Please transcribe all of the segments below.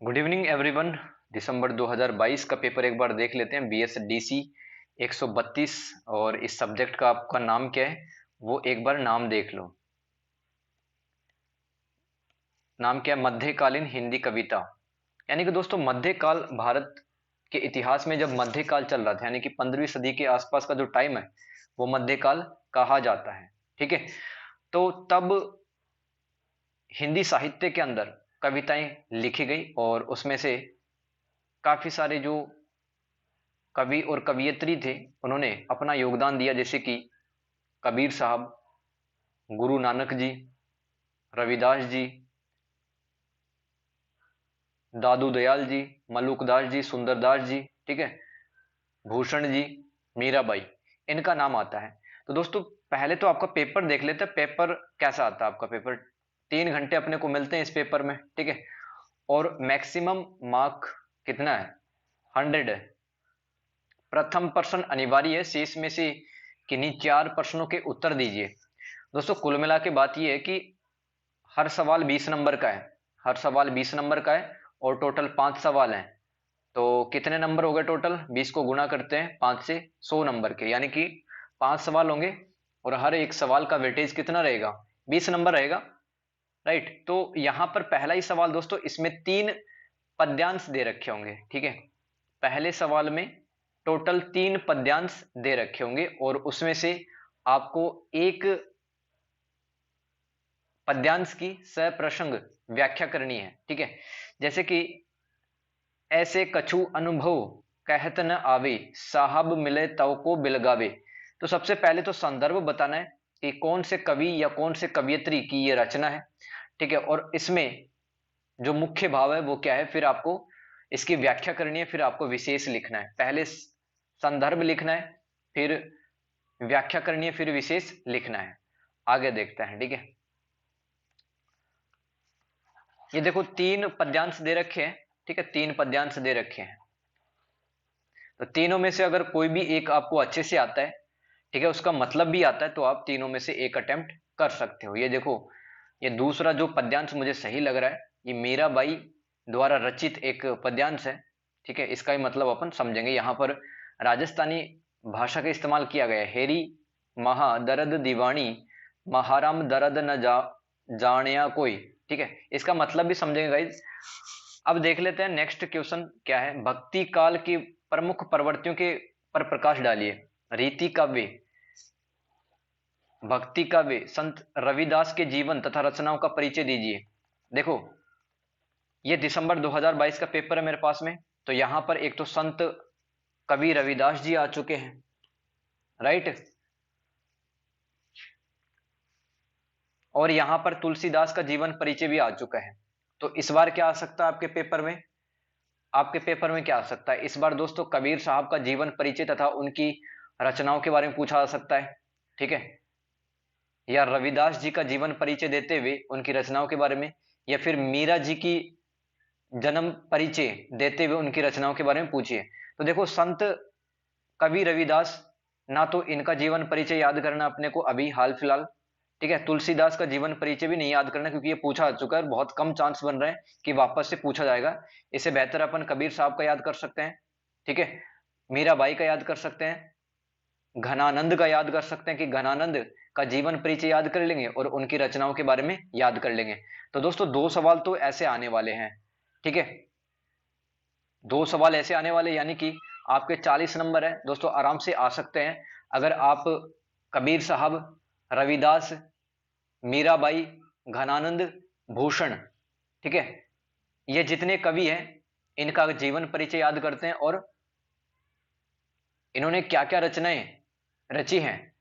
Good evening everyone. दिसंबर 2022 का paper एक बार देख लेते हैं। BSDC 132 और इस सब्जेक्ट का आपका नाम क्या है वो एक बार नाम देख लो। नाम क्या है? मध्यकालीन हिंदी कविता। यानी कि दोस्तों मध्यकाल भारत के इतिहास में जब मध्यकाल चल रहा था यानी कि 15वीं सदी के आसपास का जो टाइम है वो मध्यकाल कहा जाता है। ठीक है, तो तब हिंदी साहित्य के अंदर कविताएं लिखी गई और उसमें से काफी सारे जो कवि और कवियत्री थे उन्होंने अपना योगदान दिया, जैसे कि कबीर साहब, गुरु नानक जी, रविदास जी, दादू दयाल जी, मलुकदास जी, सुंदरदास जी, ठीक है, भूषण जी, मीराबाई, इनका नाम आता है। तो दोस्तों पहले तो आपका पेपर देख लेते हैं। पेपर कैसा आता है आपका पेपर? 3 घंटे अपने को मिलते हैं इस पेपर में, ठीक है, और मैक्सिमम मार्क कितना है? 100 है। प्रथम प्रश्न अनिवार्य है, शेष में से किन्हीं 4 प्रश्नों के उत्तर दीजिए। दोस्तों कुल मिला के बात यह है कि हर सवाल 20 नंबर का है। हर सवाल 20 नंबर का है और टोटल 5 सवाल हैं। तो कितने नंबर हो गए टोटल? 20 को गुना करते हैं 5 से, 100 नंबर के, यानी कि 5 सवाल होंगे और हर एक सवाल का वेटेज कितना रहेगा? 20 नंबर रहेगा। राइट, तो यहां पर पहला ही सवाल दोस्तों, इसमें 3 पद्यांश दे रखे होंगे। ठीक है, पहले सवाल में टोटल 3 पद्यांश दे रखे होंगे और उसमें से आपको एक पद्यांश की सप्रसंग व्याख्या करनी है। ठीक है, जैसे कि ऐसे कछु अनुभव कहत न आवे, साहब मिले तव को बिलगावे। तो सबसे पहले तो संदर्भ बताना है कि कौन से कवि या कौन से कवियत्री की ये रचना है। ठीक है, और इसमें जो मुख्य भाव है वो क्या है, फिर आपको इसकी व्याख्या करनी है, फिर आपको विशेष लिखना है। पहले संदर्भ लिखना है, फिर व्याख्या करनी है, फिर विशेष लिखना है। आगे देखते हैं। ठीक है, ये देखो 3 पद्यांश दे रखे हैं। ठीक है, 3 पद्यांश दे रखे हैं, तो तीनों में से अगर कोई भी एक आपको अच्छे से आता है, ठीक है, उसका मतलब भी आता है, तो आप तीनों में से एक अटेम्प्ट कर सकते हो। ये देखो, ये दूसरा जो पद्यांश मुझे सही लग रहा है, ये मीराबाई द्वारा रचित एक पद्यांश है। ठीक है, इसका ही मतलब अपन समझेंगे। यहाँ पर राजस्थानी भाषा का इस्तेमाल किया गया है। हेरी महा दर्द दीवानी, महाराम दर्द न जानिया कोई। ठीक है, इसका मतलब भी समझेंगे गाइज। अब देख लेते हैं नेक्स्ट क्वेश्चन क्या है। भक्ति काल की प्रमुख प्रवृत्तियों के पर प्रकाश डालिए। रीति काव्य, भक्ति काव्य, संत रविदास के जीवन तथा रचनाओं का परिचय दीजिए। देखो, ये दिसंबर 2022 का पेपर है मेरे पास में, तो यहां पर एक तो संत कवि रविदास जी आ चुके हैं, राइट, और यहां पर तुलसीदास का जीवन परिचय भी आ चुका है। तो इस बार क्या आ सकता है आपके पेपर में? आपके पेपर में क्या आ सकता है इस बार दोस्तों? कबीर साहब का जीवन परिचय तथा उनकी रचनाओं के बारे में पूछा जा सकता है। ठीक है, या रविदास जी का जीवन परिचय देते हुए उनकी रचनाओं के बारे में, या फिर मीरा जी की जन्म परिचय देते हुए उनकी रचनाओं के बारे में पूछिए। तो देखो, संत कवि रविदास, ना तो इनका जीवन परिचय याद करना अपने को अभी हाल फिलहाल। ठीक है, तुलसीदास का जीवन परिचय भी नहीं याद करना क्योंकि ये पूछा जा चुका है, बहुत कम चांस बन रहे हैं कि वापस से पूछा जाएगा। इससे बेहतर अपन कबीर साहब का याद कर सकते हैं। ठीक है, मीराबाई का याद कर सकते हैं, घनानंद का याद कर सकते हैं कि घनानंद का जीवन परिचय याद कर लेंगे और उनकी रचनाओं के बारे में याद कर लेंगे। तो दोस्तों 2 सवाल तो ऐसे आने वाले हैं। ठीक है, 2 सवाल ऐसे आने वाले, यानी कि आपके 40 नंबर है दोस्तों, आराम से आ सकते हैं अगर आप कबीर साहब, रविदास, मीराबाई, घनानंद, भूषण, ठीक है, ये जितने कवि हैं इनका जीवन परिचय याद करते हैं और इन्होंने क्या क्या रचनाएं रची हैं,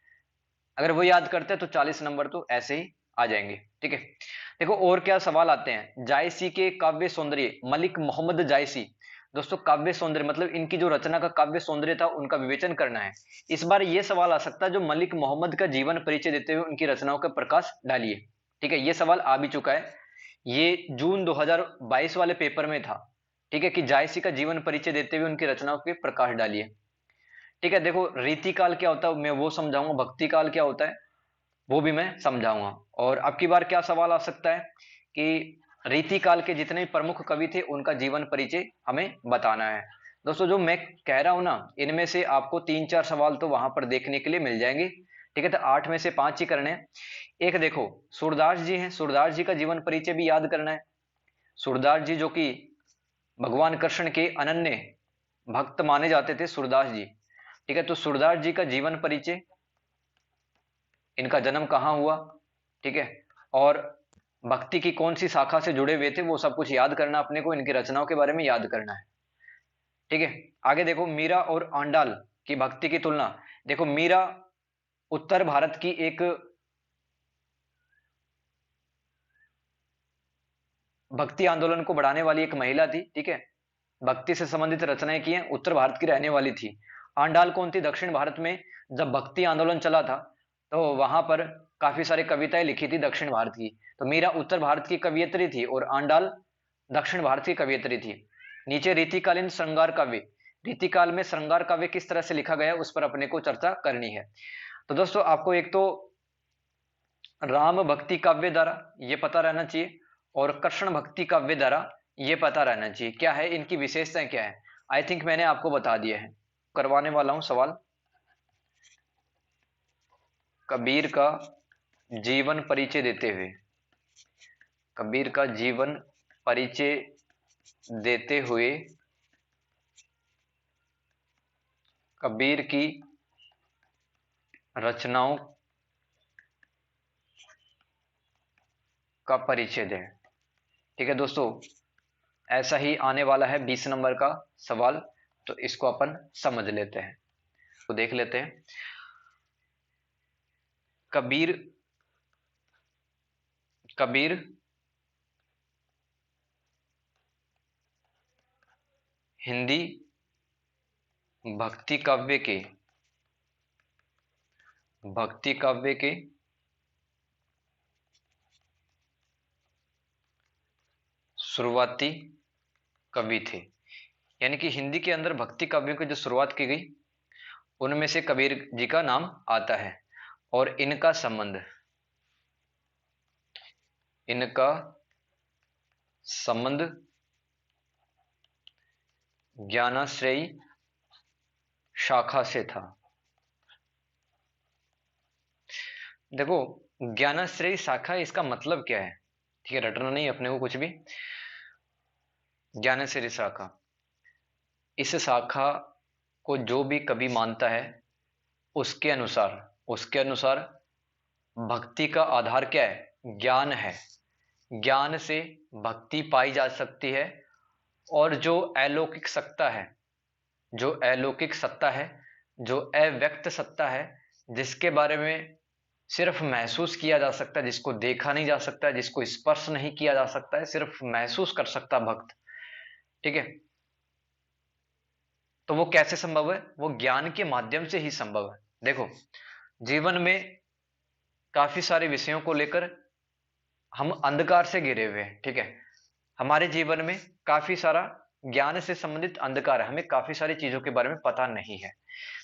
अगर वो याद करते हैं तो 40 नंबर तो ऐसे ही आ जाएंगे। ठीक है, देखो और क्या सवाल आते हैं। जायसी के काव्य सौंदर्य, मलिक मोहम्मद जायसी। दोस्तों काव्य सौंदर्य मतलब इनकी जो रचना का काव्य सौंदर्य था उनका विवेचन करना है। इस बार ये सवाल आ सकता है, जो मलिक मोहम्मद का जीवन परिचय देते हुए उनकी रचनाओं का प्रकाश डालिए। ठीक है, ये सवाल आ भी चुका है, ये जून 2022 वाले पेपर में था। ठीक है, कि जायसी का जीवन परिचय देते हुए उनकी रचनाओं के प्रकाश डालिए। ठीक है, देखो रीति काल क्या होता है मैं वो समझाऊंगा, भक्ति काल क्या होता है वो भी मैं समझाऊंगा। और अब की बार क्या सवाल आ सकता है कि रीतिकाल के जितने प्रमुख कवि थे उनका जीवन परिचय हमें बताना है। दोस्तों जो मैं कह रहा हूं ना, इनमें से आपको 3-4 सवाल तो वहां पर देखने के लिए मिल जाएंगे, ठीक है। तो 8 में से 5 ही करने हैं। एक देखो, सूरदास जी हैं, सूरदास जी का जीवन परिचय भी याद करना है। सूरदास जी जो कि भगवान कृष्ण के अनन्य भक्त माने जाते थे, सूरदास जी, ठीक है। तो सूरदास जी का जीवन परिचय, इनका जन्म कहाँ हुआ, ठीक है, और भक्ति की कौन सी शाखा से जुड़े हुए थे, वो सब कुछ याद करना अपने को, इनकी रचनाओं के बारे में याद करना है, ठीक है। आगे देखो, मीरा और आंडाल की भक्ति की तुलना। देखो मीरा उत्तर भारत की एक भक्ति आंदोलन को बढ़ाने वाली एक महिला थी, ठीक है। भक्ति से संबंधित रचनाएं की हैं, उत्तर भारत की रहने वाली थी। आंडाल कौन थी? दक्षिण भारत में जब भक्ति आंदोलन चला था तो वहां पर काफी सारी कविताएं लिखी थी दक्षिण भारत की। तो मीरा उत्तर भारत की कवियत्री थी और आंडाल दक्षिण भारत की कवियत्री थी। नीचे रीतिकालीन श्रृंगार काव्य, रीतिकाल में श्रृंगार काव्य किस तरह से लिखा गया उस पर अपने को चर्चा करनी है। तो दोस्तों आपको एक तो राम भक्ति काव्य धारा ये पता रहना चाहिए, और कृष्ण भक्ति काव्य धारा ये पता रहना चाहिए। क्या है इनकी विशेषताएं, क्या है? आई थिंक मैंने आपको बता दिया है। करवाने वाला हूं सवाल। कबीर का जीवन परिचय देते हुए, कबीर का जीवन परिचय देते हुए कबीर की रचनाओं का परिचय दें। ठीक है दोस्तों, ऐसा ही आने वाला है 20 नंबर का सवाल, तो इसको अपन समझ लेते हैं, तो देख लेते हैं। कबीर कबीर हिंदी भक्ति काव्य के शुरुआती कवि थे। यानी कि हिंदी के अंदर भक्ति काव्यों की जो शुरुआत की गई उनमें से कबीर जी का नाम आता है। और इनका संबंध ज्ञानाश्रयी शाखा से था। देखो, ज्ञानाश्रयी शाखा, इसका मतलब क्या है? ठीक है, रटना नहीं अपने को कुछ भी। ज्ञानाश्रयी शाखा, इस शाखा को जो भी कवि मानता है उसके अनुसार भक्ति का आधार क्या है? ज्ञान है। ज्ञान से भक्ति पाई जा सकती है। और जो अलौकिक सत्ता है, जो अव्यक्त सत्ता है, जिसके बारे में सिर्फ महसूस किया जा सकता है, जिसको देखा नहीं जा सकता है, जिसको स्पर्श नहीं किया जा सकता है, सिर्फ महसूस कर सकता भक्त, ठीक है। तो वो कैसे संभव है? वो ज्ञान के माध्यम से ही संभव है। देखो, जीवन में काफी सारे विषयों को लेकर हम अंधकार से घिरे हुए हैं, ठीक है। हमारे जीवन में काफी सारा ज्ञान से संबंधित अंधकार है, हमें काफी सारी चीजों के बारे में पता नहीं है।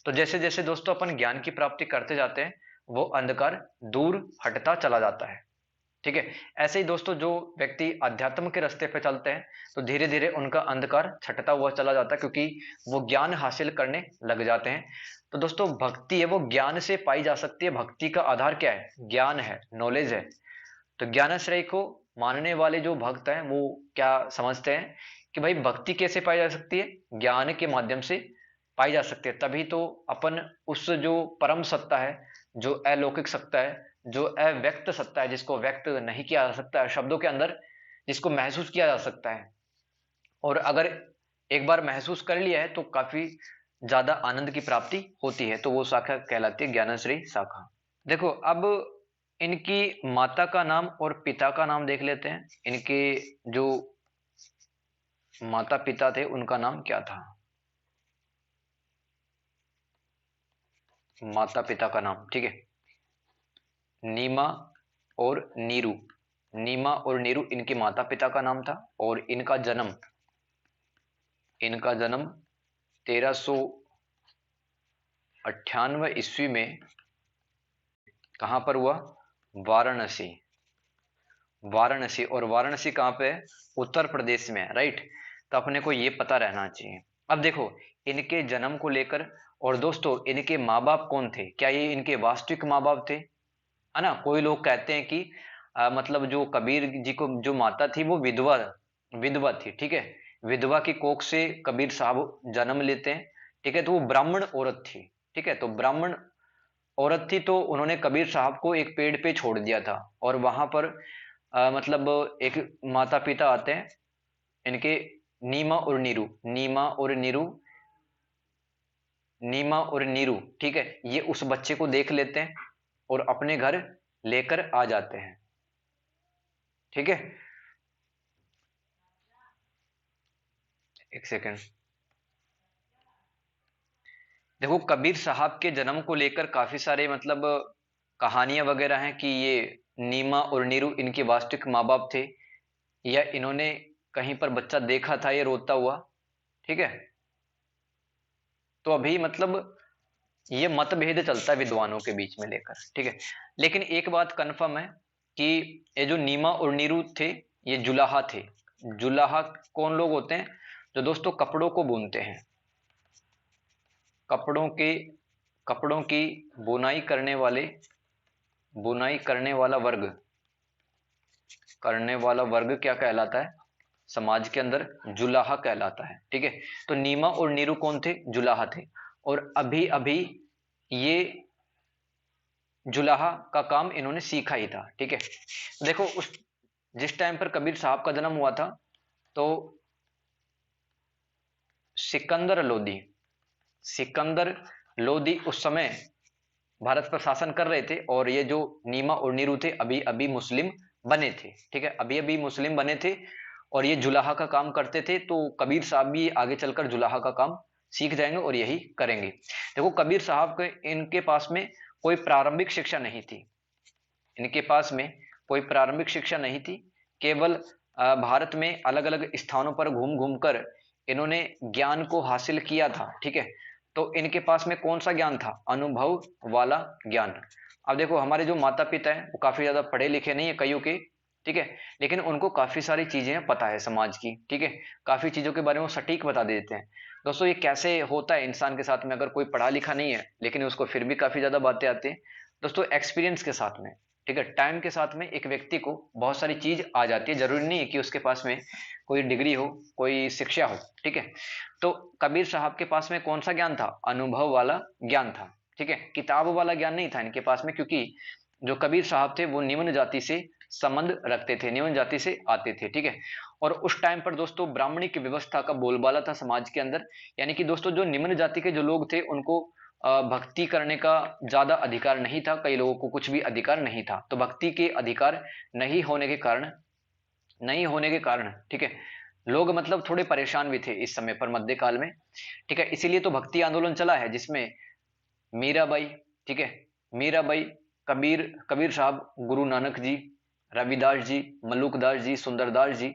तो जैसे जैसे दोस्तों अपन ज्ञान की प्राप्ति करते जाते हैं वो अंधकार दूर हटता चला जाता है, ठीक है। ऐसे ही दोस्तों जो व्यक्ति अध्यात्म के रास्ते पे चलते हैं तो धीरे धीरे उनका अंधकार छटता हुआ चला जाता है, क्योंकि वो ज्ञान हासिल करने लग जाते हैं। तो दोस्तों भक्ति है वो ज्ञान से पाई जा सकती है। भक्ति का आधार क्या है? ज्ञान है, नॉलेज है। तो ज्ञानाश्रय को मानने वाले जो भक्त हैं वो क्या समझते हैं कि भाई भक्ति कैसे पाई जा सकती है? ज्ञान के माध्यम से पाई जा सकती है। तभी तो अपन उस जो परम सत्ता है, जो अलौकिक सत्ता है, जो अव्यक्त सत्ता है, जिसको व्यक्त नहीं किया जा सकता है शब्दों के अंदर, जिसको महसूस किया जा सकता है, और अगर एक बार महसूस कर लिया है तो काफी ज्यादा आनंद की प्राप्ति होती है, तो वो शाखा कहलाती है ज्ञानाश्रयी शाखा। देखो अब इनकी माता का नाम और पिता का नाम देख लेते हैं। इनके जो माता पिता थे उनका नाम क्या था? माता पिता का नाम, ठीक है, नीमा और नीरू। नीमा और नीरू इनके माता पिता का नाम था। और इनका जन्म 1398 ईस्वी में कहां पर हुआ? वाराणसी। वाराणसी, और वाराणसी कहाँ पे है? उत्तर प्रदेश में है, राइट। तो अपने को ये पता रहना चाहिए। अब देखो इनके जन्म को लेकर, और दोस्तों इनके माँ बाप कौन थे, क्या ये इनके वास्तविक माँ बाप थे? है ना, कोई लोग कहते हैं कि मतलब जो कबीर जी को जो माता थी वो विधवा विधवा थी, ठीक है। विधवा की कोख से कबीर साहब जन्म लेते हैं, ठीक है। तो वो ब्राह्मण औरत थी, ठीक है। तो ब्राह्मण औरत थी तो उन्होंने कबीर साहब को एक पेड़ पे छोड़ दिया था, और वहां पर मतलब एक माता पिता आते हैं इनके, नीमा और नीरू, नीमा और नीरू, नीमा और नीरू, ठीक है। ये उस बच्चे को देख लेते हैं और अपने घर लेकर आ जाते हैं, ठीक है। एक सेकेंड। देखो कबीर साहब के जन्म को लेकर काफी सारे मतलब कहानियां वगैरह हैं कि ये नीमा और नीरू इनके वास्तविक माँ बाप थे, या इन्होंने कहीं पर बच्चा देखा था ये रोता हुआ, ठीक है। तो अभी मतलब ये मतभेद चलता है विद्वानों के बीच में लेकर, ठीक है। लेकिन एक बात कंफर्म है कि ये जो नीमा और नीरू थे ये जुलाहा थे। जुलाहा कौन लोग होते हैं? जो दोस्तों कपड़ों को बुनते हैं, कपड़ों के कपड़ों की बुनाई करने वाले, बुनाई करने वाला वर्ग क्या कहलाता है समाज के अंदर? जुलाहा कहलाता है, ठीक है। तो नीमा और नीरू कौन थे? जुलाहा थे। और अभी अभी ये जुलाहा का काम इन्होंने सीखा ही था, ठीक है। देखो उस जिस टाइम पर कबीर साहब का जन्म हुआ था तो सिकंदर लोदी, सिकंदर लोदी उस समय भारत पर शासन कर रहे थे, और ये जो नीमा और नीरू थे अभी अभी मुस्लिम बने थे, ठीक है। अभी अभी मुस्लिम बने थे और ये जुलाहा का काम करते थे, तो कबीर साहब भी आगे चलकर जुलाहा का काम सीख जाएंगे और यही करेंगे। देखो कबीर साहब के इनके पास में कोई प्रारंभिक शिक्षा नहीं थी, इनके पास में कोई प्रारंभिक शिक्षा नहीं थी। केवल भारत में अलग अलग स्थानों पर घूम घूम कर इन्होंने ज्ञान को हासिल किया था, ठीक है। तो इनके पास में कौन सा ज्ञान था? अनुभव वाला ज्ञान। अब देखो हमारे जो माता पिता हैं वो काफी ज्यादा पढ़े लिखे नहीं है कईयों के, ठीक है। लेकिन उनको काफी सारी चीजें पता है समाज की, ठीक है। काफी चीजों के बारे में वो सटीक बता देते हैं। दोस्तों ये कैसे होता है इंसान के साथ में, अगर कोई पढ़ा लिखा नहीं है लेकिन उसको फिर भी काफी ज्यादा बातें आती हैं? दोस्तों एक्सपीरियंस के साथ में, ठीक है। टाइम के साथ में एक व्यक्ति को बहुत सारी चीज आ जाती है, जरूरी नहीं है कि उसके पास में कोई डिग्री हो, कोई शिक्षा हो, ठीक है। तो कबीर साहब के पास में कौन सा ज्ञान था? अनुभव वाला ज्ञान था, ठीक है। किताब वाला ज्ञान नहीं था इनके पास में, क्योंकि जो कबीर साहब थे वो निम्न जाति से संबंध रखते थे, निम्न जाति से आते थे, ठीक है। और उस टाइम पर दोस्तों ब्राह्मणी की व्यवस्था का बोलबाला था समाज के अंदर, यानी कि दोस्तों जो निम्न जाति के जो लोग थे उनको भक्ति करने का ज्यादा अधिकार नहीं था, कई लोगों को कुछ भी अधिकार नहीं था। तो भक्ति के अधिकार नहीं होने के कारण, नहीं होने के कारण, ठीक है, लोग मतलब थोड़े परेशान भी थे इस समय पर मध्यकाल में, ठीक है। इसीलिए तो भक्ति आंदोलन चला है जिसमें मीराबाई, ठीक है, मीराबाई, कबीर कबीर साहब, गुरु नानक जी, रविदास जी, मल्लुकदास जी, सुंदरदास जी,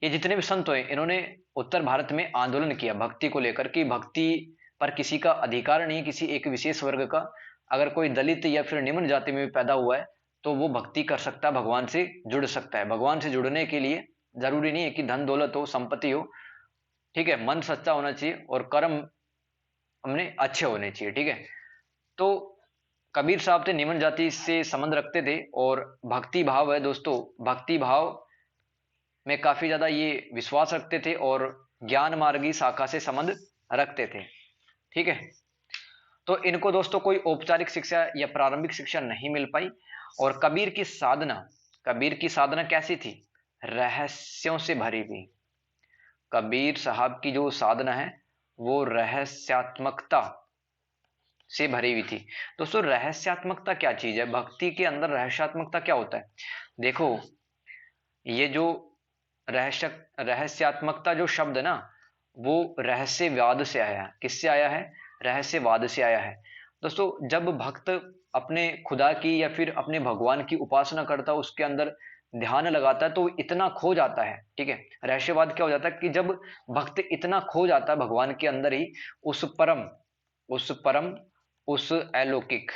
ये जितने भी संत हुए इन्होंने उत्तर भारत में आंदोलन किया भक्ति को लेकर, कि भक्ति पर किसी का अधिकार नहीं, किसी एक विशेष वर्ग का। अगर कोई दलित या फिर निम्न जाति में भी पैदा हुआ है तो वो भक्ति कर सकता है, भगवान से जुड़ सकता है। भगवान से जुड़ने के लिए जरूरी नहीं है कि धन दौलत हो, संपत्ति हो, ठीक है। मन सच्चा होना चाहिए और कर्म हमने अच्छे होने चाहिए, ठीक है। तो कबीर साहब थे निम्न जाति से संबंध रखते थे, और भक्ति भाव है दोस्तों, भक्ति भाव में काफी ज्यादा ये विश्वास रखते थे और ज्ञान मार्गी शाखा से संबंध रखते थे, ठीक है। तो इनको दोस्तों कोई औपचारिक शिक्षा या प्रारंभिक शिक्षा नहीं मिल पाई। और कबीर की साधना, कबीर की साधना कैसी थी? रहस्यों से भरी हुई। कबीर साहब की जो साधना है वो रहस्यात्मकता से भरी हुई थी। दोस्तों रहस्यात्मकता क्या चीज है? भक्ति के अंदर रहस्यात्मकता क्या होता है? देखो ये जो रहस्य रहस्यात्मकता जो शब्द है ना, वो रहस्यवाद से आया है। किससे आया है? रहस्यवाद से आया है। दोस्तों जब भक्त अपने खुदा की या फिर अपने भगवान की उपासना करता है, उसके अंदर ध्यान लगाता है तो इतना खो जाता है, ठीक है। रहस्यवाद क्या हो जाता है कि जब भक्त इतना खो जाता है भगवान के अंदर ही, उस परम, उस परम, उस अलौकिक,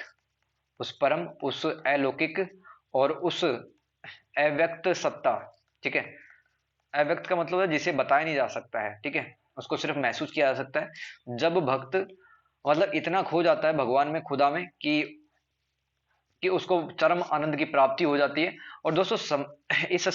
उस परम, उस अलौकिक और उस अव्यक्त सत्ता, ठीक है। अव्यक्त का मतलब है जिसे बताया नहीं जा सकता है, ठीक है, उसको सिर्फ महसूस किया जा सकता है। जब भक्त मतलब इतना खो जाता है भगवान में, खुदा में, कि उसको चरम आनंद की प्राप्ति हो जाती है। और दोस्तों इस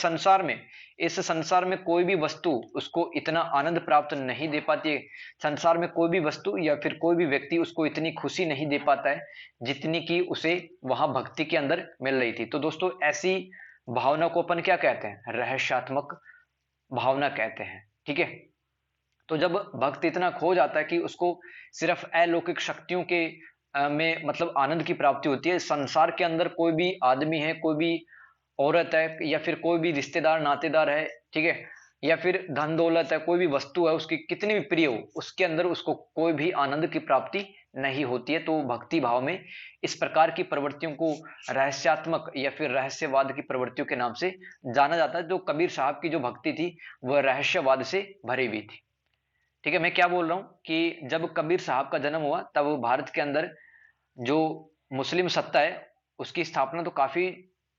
संसार में कोई भी वस्तु उसको इतना आनंद प्राप्त नहीं दे पाती है। संसार में कोई भी वस्तु या फिर कोई भी व्यक्ति उसको इतनी खुशी नहीं दे पाता है जितनी कि उसे वहां भक्ति के अंदर मिल रही थी। तो दोस्तों ऐसी भावना को अपन क्या कहते हैं? रहस्यात्मक भावना कहते हैं, ठीक है। तो जब भक्त इतना खो जाता है कि उसको सिर्फ अलौकिक शक्तियों के में मतलब आनंद की प्राप्ति होती है, संसार के अंदर कोई भी आदमी है, कोई भी औरत है, या फिर कोई भी रिश्तेदार नातेदार है, ठीक है, या फिर धन दौलत है, कोई भी वस्तु है, उसकी कितनी भी प्रिय हो, उसके अंदर उसको कोई भी आनंद की प्राप्ति नहीं होती है। तो भक्ति भाव में इस प्रकार की प्रवृत्तियों को रहस्यात्मक या फिर रहस्यवाद की प्रवृत्तियों के नाम से जाना जाता है। जो कबीर साहब की जो भक्ति थी वह रहस्यवाद से भरी हुई थी, ठीक है। मैं क्या बोल रहा हूं कि जब कबीर साहब का जन्म हुआ तब भारत के अंदर जो मुस्लिम सत्ता है उसकी स्थापना तो काफी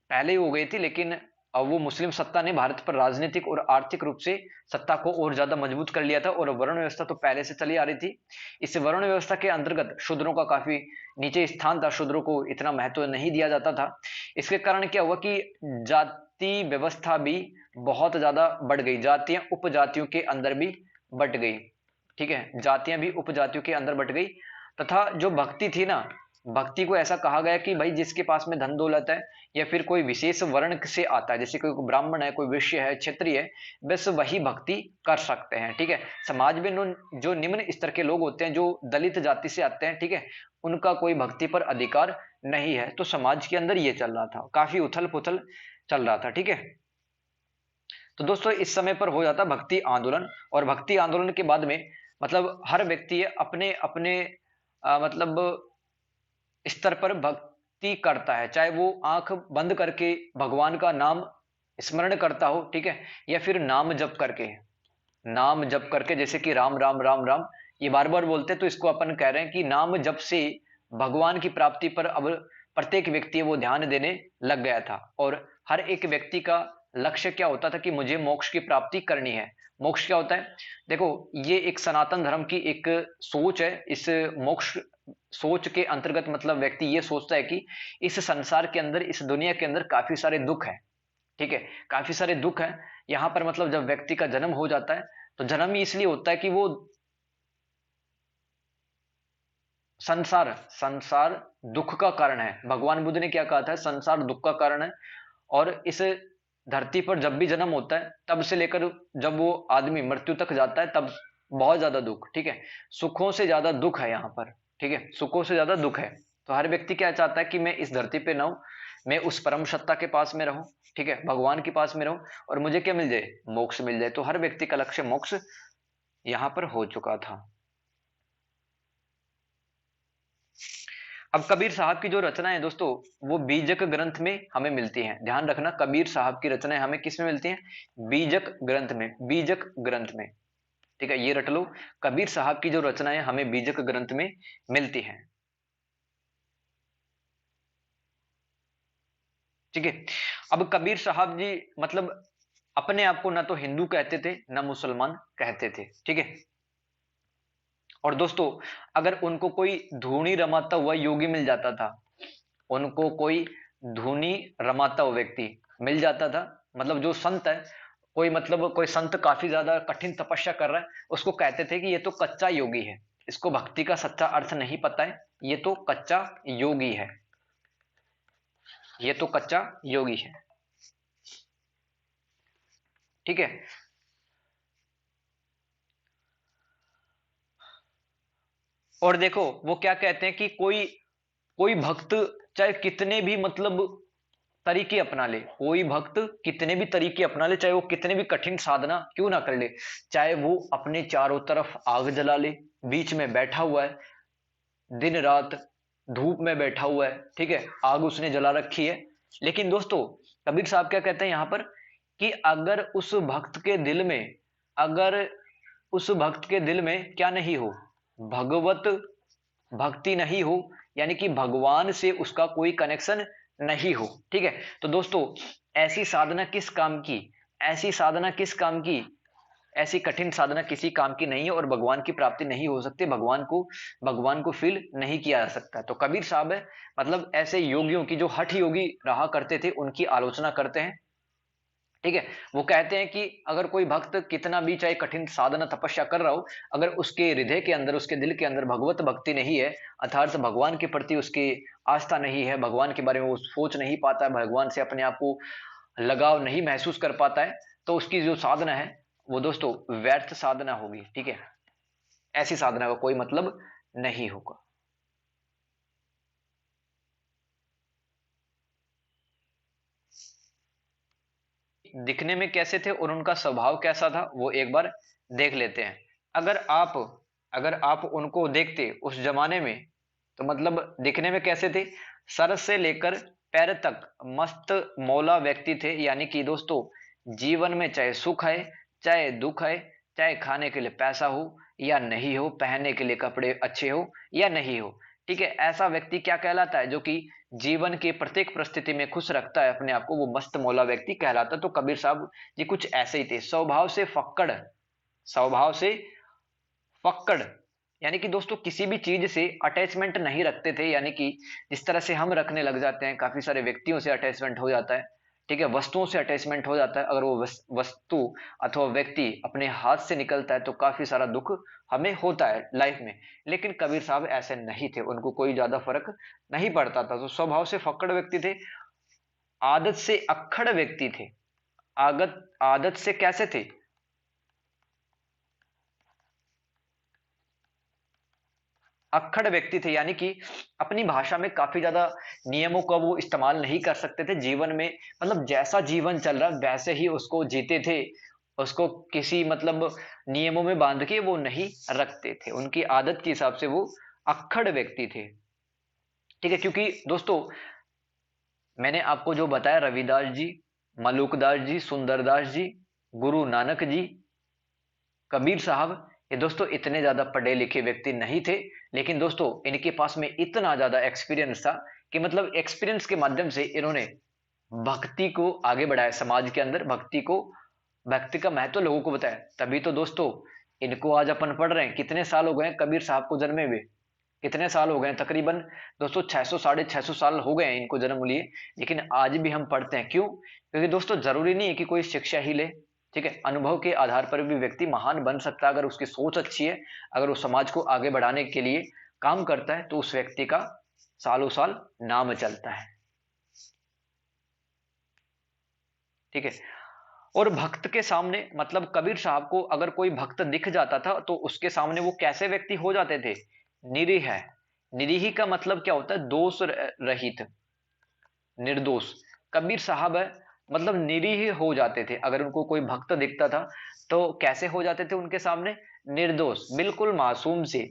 पहले ही हो गई थी, लेकिन अब वो मुस्लिम सत्ता ने भारत पर राजनीतिक और आर्थिक रूप से सत्ता को और ज्यादा मजबूत कर लिया था। और वर्ण व्यवस्था तो पहले से चली आ रही थी। इस वर्ण व्यवस्था के अंतर्गत शूद्रों का काफी नीचे स्थान था, शूद्रों को इतना महत्व नहीं दिया जाता था। इसके कारण क्या हुआ कि जाति व्यवस्था भी बहुत ज्यादा बढ़ गई, जातियां उपजातियों के अंदर भी बट गई, ठीक है, जातियां भी उपजातियों के अंदर बट गई। तथा जो भक्ति थी ना, भक्ति को ऐसा कहा गया कि भाई जिसके पास में धन दौलत है या फिर कोई विशेष वर्ण से आता है, जैसे कोई ब्राह्मण है, कोई वैश्य है, क्षत्रिय है, बस वही भक्ति कर सकते हैं, ठीक है। समाज में जो निम्न स्तर के लोग होते हैं, जो दलित जाति से आते हैं, ठीक है, उनका कोई भक्ति पर अधिकार नहीं है। तो समाज के अंदर ये चल रहा था, काफी उथल पुथल चल रहा था, ठीक है। तो दोस्तों इस समय पर हो जाता भक्ति आंदोलन, और भक्ति आंदोलन के बाद में मतलब हर व्यक्ति अपने अपने मतलब स्तर पर भक्ति करता है, चाहे वो आंख बंद करके भगवान का नाम स्मरण करता हो, ठीक है, या फिर नाम जप करके, नाम जप करके, जैसे कि राम राम राम राम ये बार बार बोलते हैं। तो इसको अपन कह रहे हैं कि नाम जप से भगवान की प्राप्ति पर अब प्रत्येक व्यक्ति वो ध्यान देने लग गया था। और हर एक व्यक्ति का लक्ष्य क्या होता था कि मुझे मोक्ष की प्राप्ति करनी है। मोक्ष क्या होता है? देखो, ये एक सनातन धर्म की एक सोच है। इस मोक्ष सोच के अंतर्गत मतलब व्यक्ति ये सोचता है कि इस संसार के अंदर, इस दुनिया के अंदर काफी सारे दुख है, ठीक है, काफी सारे दुख है यहाँ पर। मतलब जब व्यक्ति का जन्म हो जाता है तो जन्म ही इसलिए होता है कि वो संसार संसार दुख का कारण है। भगवान बुद्ध ने क्या कहा था? संसार दुख का कारण है। और इस धरती पर जब भी जन्म होता है तब से लेकर जब वो आदमी मृत्यु तक जाता है तब बहुत ज्यादा दुख, ठीक है, सुखों से ज्यादा दुख है यहाँ पर, ठीक है, सुखों से ज्यादा दुख है। तो हर व्यक्ति क्या चाहता है कि मैं इस धरती पे ना हूं, मैं उस परम सत्ता के पास में रहूं, ठीक है, भगवान के पास में रहूं, और मुझे क्या मिल जाए? मोक्ष मिल जाए। तो हर व्यक्ति का लक्ष्य मोक्ष यहाँ पर हो चुका था। अब कबीर साहब की जो रचनाएं दोस्तों वो बीजक ग्रंथ में हमें मिलती हैं। ध्यान रखना, कबीर साहब की रचनाएं हमें किस में मिलती हैं? बीजक ग्रंथ में, बीजक ग्रंथ में, ठीक है, ये रट लो। कबीर साहब की जो रचनाएं हमें बीजक ग्रंथ में मिलती हैं, ठीक है। अब कबीर साहब जी मतलब अपने आप को ना तो हिंदू कहते थे ना मुसलमान कहते थे, ठीक है। और दोस्तों अगर उनको कोई धूनी रमाता हुआ योगी मिल जाता था, उनको कोई धुनी रमाता हुआ व्यक्ति मिल जाता था, मतलब जो संत है, कोई मतलब कोई संत काफी ज्यादा कठिन तपस्या कर रहा है, उसको कहते थे कि ये तो कच्चा योगी है, इसको भक्ति का सच्चा अर्थ नहीं पता है, ये तो कच्चा योगी है, ये तो कच्चा योगी है, ठीक है। और देखो वो क्या कहते हैं कि कोई कोई भक्त चाहे कितने भी मतलब तरीके अपना ले, कोई भक्त कितने भी तरीके अपना ले, चाहे वो कितने भी कठिन साधना क्यों ना कर ले, चाहे वो अपने चारों तरफ आग जला ले, बीच में बैठा हुआ है, दिन रात धूप में बैठा हुआ है, ठीक है, आग उसने जला रखी है, लेकिन दोस्तों कबीर साहब क्या कहते हैं यहां पर कि अगर उस भक्त के दिल में, अगर उस भक्त के दिल में क्या नहीं हो? भगवत भक्ति नहीं हो, यानी कि भगवान से उसका कोई कनेक्शन नहीं हो, ठीक है। तो दोस्तों ऐसी साधना किस काम की, ऐसी साधना किस काम की, ऐसी कठिन साधना किसी काम की नहीं है और भगवान की प्राप्ति नहीं हो सकती, भगवान को फील नहीं किया जा सकता। तो कबीर साहब है मतलब ऐसे योगियों की, जो हठ योगी रहा करते थे, उनकी आलोचना करते हैं। ठीक है, वो कहते हैं कि अगर कोई भक्त कितना भी चाहे कठिन साधना तपस्या कर रहा हो, अगर उसके हृदय के अंदर, उसके दिल के अंदर भगवत भक्ति नहीं है, अर्थात भगवान के प्रति उसकी आस्था नहीं है, भगवान के बारे में वो सोच नहीं पाता है, भगवान से अपने आप को लगाव नहीं महसूस कर पाता है, तो उसकी जो साधना है वो दोस्तों व्यर्थ साधना होगी। ठीक है, ऐसी साधना का कोई मतलब नहीं होगा। दिखने में कैसे थे और उनका स्वभाव कैसा था वो एक बार देख लेते हैं। अगर आप अगर आप उनको देखते उस जमाने में, तो मतलब दिखने में कैसे थे, सर से लेकर पैर तक मस्त मौला व्यक्ति थे। यानी कि दोस्तों, जीवन में चाहे सुख है चाहे दुख है, चाहे खाने के लिए पैसा हो या नहीं हो, पहनने के लिए कपड़े अच्छे हो या नहीं हो, ठीक है, ऐसा व्यक्ति क्या कहलाता है, जो कि जीवन की प्रत्येक परिस्थिति में खुश रखता है अपने आप को, वो मस्त मौला व्यक्ति कहलाता है। तो कबीर साहब जी कुछ ऐसे ही थे, स्वभाव से फक्कड़, स्वभाव से फक्कड़, यानी कि दोस्तों किसी भी चीज से अटैचमेंट नहीं रखते थे। यानी कि जिस तरह से हम रखने लग जाते हैं, काफी सारे व्यक्तियों से अटैचमेंट हो जाता है, ठीक है, वस्तुओं से अटैचमेंट हो जाता है, अगर वो वस्तु अथवा व्यक्ति अपने हाथ से निकलता है तो काफी सारा दुख हमें होता है लाइफ में। लेकिन कबीर साहब ऐसे नहीं थे, उनको कोई ज्यादा फर्क नहीं पड़ता था। तो स्वभाव से फक्कड़ व्यक्ति थे, आदत से अक्खड़ व्यक्ति थे। आदत आदत से कैसे थे, अक्खड़ व्यक्ति थे, यानी कि अपनी भाषा में काफी ज्यादा नियमों का वो इस्तेमाल नहीं कर सकते थे जीवन में। मतलब जैसा जीवन चल रहा वैसे ही उसको जीते थे, उसको किसी मतलब नियमों में बांध के वो नहीं रखते थे, उनकी आदत के हिसाब से वो अक्खड़ व्यक्ति थे। ठीक है, क्योंकि दोस्तों मैंने आपको जो बताया, रविदास जी, मलुकदास जी, सुंदरदास जी, गुरु नानक जी, कबीर साहब, ये दोस्तों इतने ज्यादा पढ़े लिखे व्यक्ति नहीं थे, लेकिन दोस्तों इनके पास में इतना ज्यादा एक्सपीरियंस था कि मतलब एक्सपीरियंस के माध्यम से इन्होंने भक्ति को आगे बढ़ाया, समाज के अंदर भक्ति का महत्व लोगों को बताया। तभी तो दोस्तों इनको आज अपन पढ़ रहे हैं। कितने साल हो गए हैं कबीर साहब को जन्मे हुए, कितने साल हो गए हैं, तकरीबन दोस्तों 600 650 साल हो गए हैं इनको जन्म लिए, लेकिन आज भी हम पढ़ते हैं। क्यों? क्योंकि दोस्तों जरूरी नहीं है कि कोई शिक्षा ही ले, ठीक है, अनुभव के आधार पर भी व्यक्ति महान बन सकता है। अगर उसकी सोच अच्छी है, अगर वो समाज को आगे बढ़ाने के लिए काम करता है, तो उस व्यक्ति का सालों साल नाम चलता है। ठीक है, और भक्त के सामने मतलब कबीर साहब को अगर कोई भक्त दिख जाता था तो उसके सामने वो कैसे व्यक्ति हो जाते थे, निरीह है। निरीह का मतलब क्या होता है, दोष रहित, निर्दोष। कबीर साहब है मतलब निरीह हो जाते थे, अगर उनको कोई भक्त दिखता था तो कैसे हो जाते थे उनके सामने, निर्दोष, बिल्कुल मासूम से।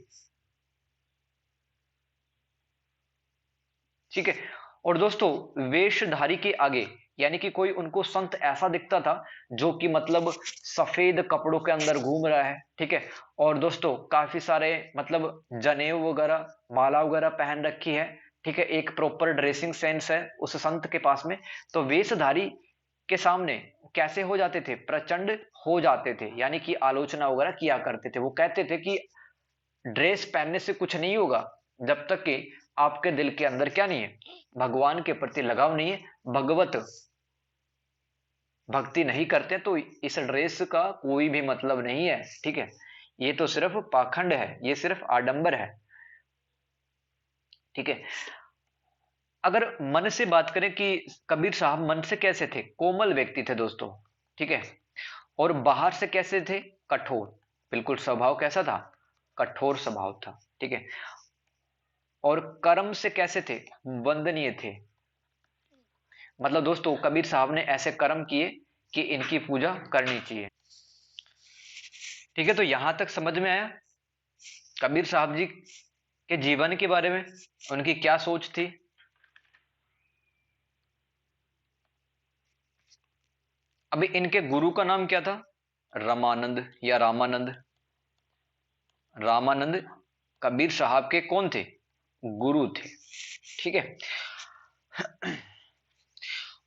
ठीक है, और दोस्तों वेशधारी के आगे, यानी कि कोई उनको संत ऐसा दिखता था जो कि मतलब सफेद कपड़ों के अंदर घूम रहा है, ठीक है, और दोस्तों काफी सारे मतलब जनेऊ वगैरह, माला वगैरह पहन रखी है, ठीक है, एक प्रॉपर ड्रेसिंग सेंस है उस संत के पास में, तो वेशधारी के सामने कैसे हो जाते थे, प्रचंड हो जाते थे। यानी कि आलोचना वगैरह किया करते थे। वो कहते थे कि ड्रेस पहनने से कुछ नहीं होगा जब तक कि आपके दिल के अंदर क्या नहीं है, भगवान के प्रति लगाव नहीं है, भगवत भक्ति नहीं करते, तो इस ड्रेस का कोई भी मतलब नहीं है। ठीक है, ये तो सिर्फ पाखंड है, ये सिर्फ आडंबर है। ठीक है, अगर मन से बात करें कि कबीर साहब मन से कैसे थे, कोमल व्यक्ति थे दोस्तों, ठीक है, और बाहर से कैसे थे, कठोर, बिल्कुल स्वभाव कैसा था, कठोर स्वभाव था। ठीक है, और कर्म से कैसे थे, वंदनीय थे। मतलब दोस्तों कबीर साहब ने ऐसे कर्म किए कि इनकी पूजा करनी चाहिए। ठीक है, तो यहां तक समझ में आया कबीर साहब जी के जीवन के बारे में, उनकी क्या सोच थी। अभी इनके गुरु का नाम क्या था, रामानंद या रामानंद। रामानंद कबीर साहब के कौन थे, गुरु थे। ठीक है,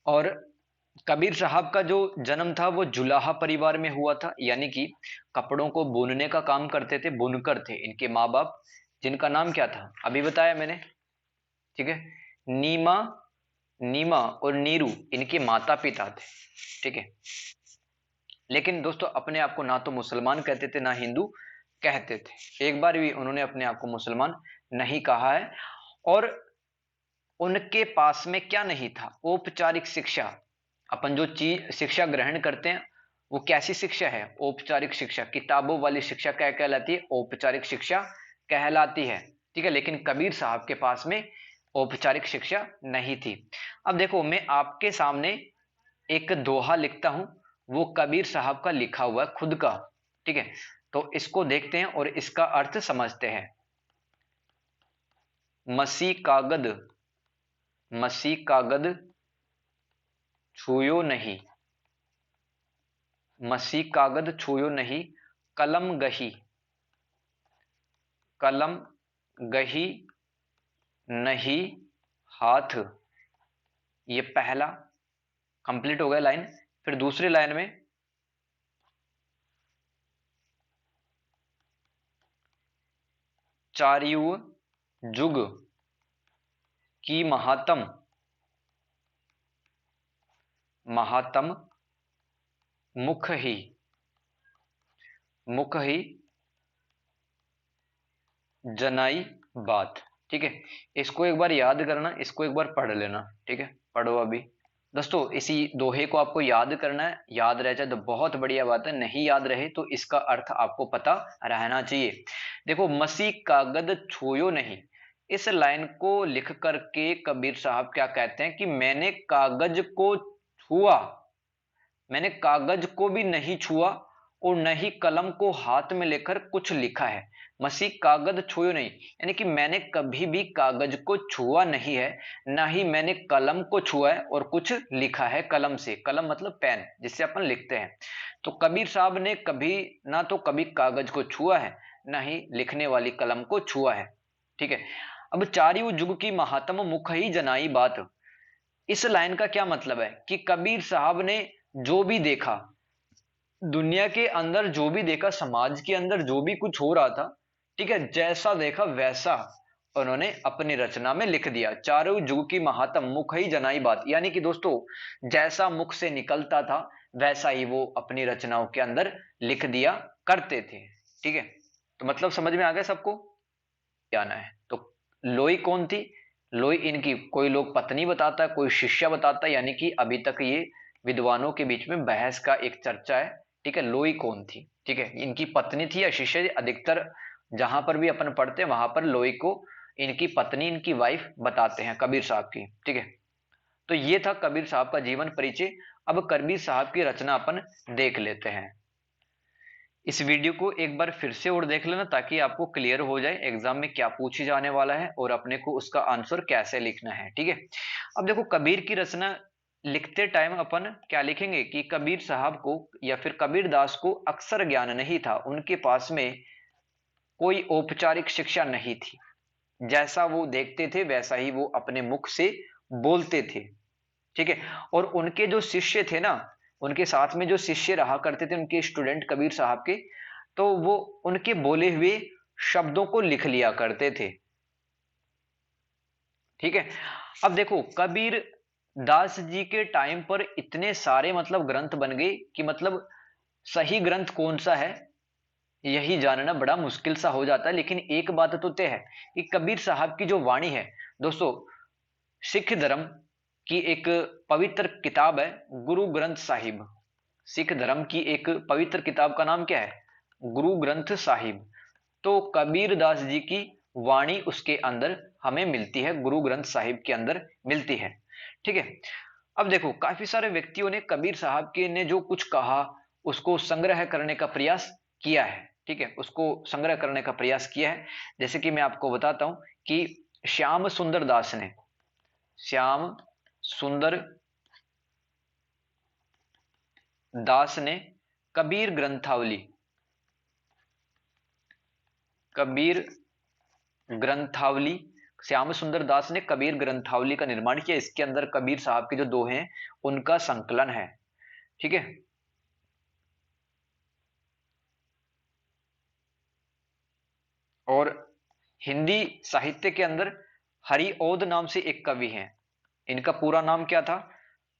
और कबीर साहब का जो जन्म था वो जुलाहा परिवार में हुआ था, यानी कि कपड़ों को बुनने का काम करते थे, बुनकर थे इनके माँ बाप, जिनका नाम क्या था अभी बताया मैंने। ठीक है, नीमा, नीमा और नीरू इनके माता पिता थे। ठीक है, लेकिन दोस्तों अपने आप को ना तो मुसलमान कहते थे ना हिंदू कहते थे, एक बार भी उन्होंने अपने आप को मुसलमान नहीं कहा है। और उनके पास में क्या नहीं था, औपचारिक शिक्षा। अपन जो चीज शिक्षा ग्रहण करते हैं वो कैसी शिक्षा है, औपचारिक शिक्षा। किताबों वाली शिक्षा क्या कहलाती है, औपचारिक शिक्षा कहलाती है। ठीक है, लेकिन कबीर साहब के पास में औपचारिक शिक्षा नहीं थी। अब देखो मैं आपके सामने एक दोहा लिखता हूं, वो कबीर साहब का लिखा हुआ है खुद का। ठीक है, तो इसको देखते हैं और इसका अर्थ समझते हैं। मसी कागद, मसी कागद छूयो नहीं, मसी कागद छूयो नहीं, कलम गही, कलम गही नहीं हाथ। ये पहला कंप्लीट हो गया लाइन। फिर दूसरी लाइन में, चारियु जुग की महात्म, महात्म मुख ही, मुख ही जनाई बात। ठीक है, इसको एक बार याद करना, इसको एक बार पढ़ लेना। ठीक है, पढ़ो अभी। दोस्तों इसी दोहे को आपको याद करना है, याद रह जाए तो बहुत बढ़िया बात है, नहीं याद रहे तो इसका अर्थ आपको पता रहना चाहिए। देखो, मसी कागद छूयो नहीं, इस लाइन को लिख करके कबीर साहब क्या कहते हैं कि मैंने कागज को छुआ, मैंने कागज को भी नहीं छुआ और न ही कलम को हाथ में लेकर कुछ लिखा है। मसी कागज छुयो नहीं, यानी कि मैंने कभी भी कागज को छुआ नहीं है, ना ही मैंने कलम को छुआ है और कुछ लिखा है कलम से। कलम मतलब पेन जिससे अपन लिखते हैं। तो कबीर साहब ने कभी ना तो कभी कागज को छुआ है, ना ही लिखने वाली कलम को छुआ है। ठीक है, अब चारियों जुग की महात्म मुख ही जनाई बात, इस लाइन का क्या मतलब है कि कबीर साहब ने जो भी देखा, दुनिया के अंदर जो भी देखा, समाज के अंदर जो भी कुछ हो रहा था, ठीक है, जैसा देखा वैसा उन्होंने अपनी रचना में लिख दिया। चारों जुग की महात्म मुख ही जनाई बात, यानी कि दोस्तों जैसा मुख से निकलता था वैसा ही वो अपनी रचनाओं के अंदर लिख दिया करते थे। ठीक है, तो मतलब समझ में आ गया सबको, आना है तो। लोई कौन थी, लोई इनकी कोई लोग पत्नी बताता है, कोई शिष्या बताता है, यानी कि अभी तक ये विद्वानों के बीच में बहस का एक चर्चा है। ठीक है, लोई कौन थी, ठीक है, इनकी पत्नी थी या शिष्य, अधिकतर जहां पर भी अपन पढ़ते हैं वहां पर लोई को इनकी पत्नी, इनकी वाइफ बताते हैं कबीर साहब की। ठीक है, तो ये था कबीर साहब का जीवन परिचय। अब कबीर साहब की रचना अपन देख लेते हैं। इस वीडियो को एक बार फिर से और देख लेना ताकि आपको क्लियर हो जाए एग्जाम में क्या पूछी जाने वाला है और अपने को उसका आंसर कैसे लिखना है। ठीक है, अब देखो कबीर की रचना लिखते टाइम अपन क्या लिखेंगे कि कबीर साहब को या फिर कबीर दास को अक्षर ज्ञान नहीं था, उनके पास में कोई औपचारिक शिक्षा नहीं थी, जैसा वो देखते थे वैसा ही वो अपने मुख से बोलते थे। ठीक है, और उनके जो शिष्य थे ना, उनके साथ में जो शिष्य रहा करते थे, उनके स्टूडेंट कबीर साहब के, तो वो उनके बोले हुए शब्दों को लिख लिया करते थे। ठीक है, अब देखो कबीर दास जी के टाइम पर इतने सारे मतलब ग्रंथ बन गए कि मतलब सही ग्रंथ कौन सा है यही जानना बड़ा मुश्किल सा हो जाता है। लेकिन एक बात तो तय है कि कबीर साहब की जो वाणी है दोस्तों, सिख धर्म की एक पवित्र किताब है गुरु ग्रंथ साहिब। सिख धर्म की एक पवित्र किताब का नाम क्या है, गुरु ग्रंथ साहिब। तो कबीर दास जी की वाणी उसके अंदर हमें मिलती है, गुरु ग्रंथ साहिब के अंदर मिलती है। ठीक है, अब देखो काफी सारे व्यक्तियों ने कबीर साहब के ने जो कुछ कहा उसको संग्रह करने का प्रयास किया है। ठीक है, उसको संग्रह करने का प्रयास किया है। जैसे कि मैं आपको बताता हूं कि श्याम सुंदर दास ने, श्याम सुंदर दास ने कबीर ग्रंथावली, कबीर ग्रंथावली श्याम सुंदर दास ने कबीर ग्रंथावली का निर्माण किया। इसके अंदर कबीर साहब के जो दोहे हैं उनका संकलन है। ठीक है। और हिंदी साहित्य के अंदर हरिओद नाम से एक कवि हैं। इनका पूरा नाम क्या था?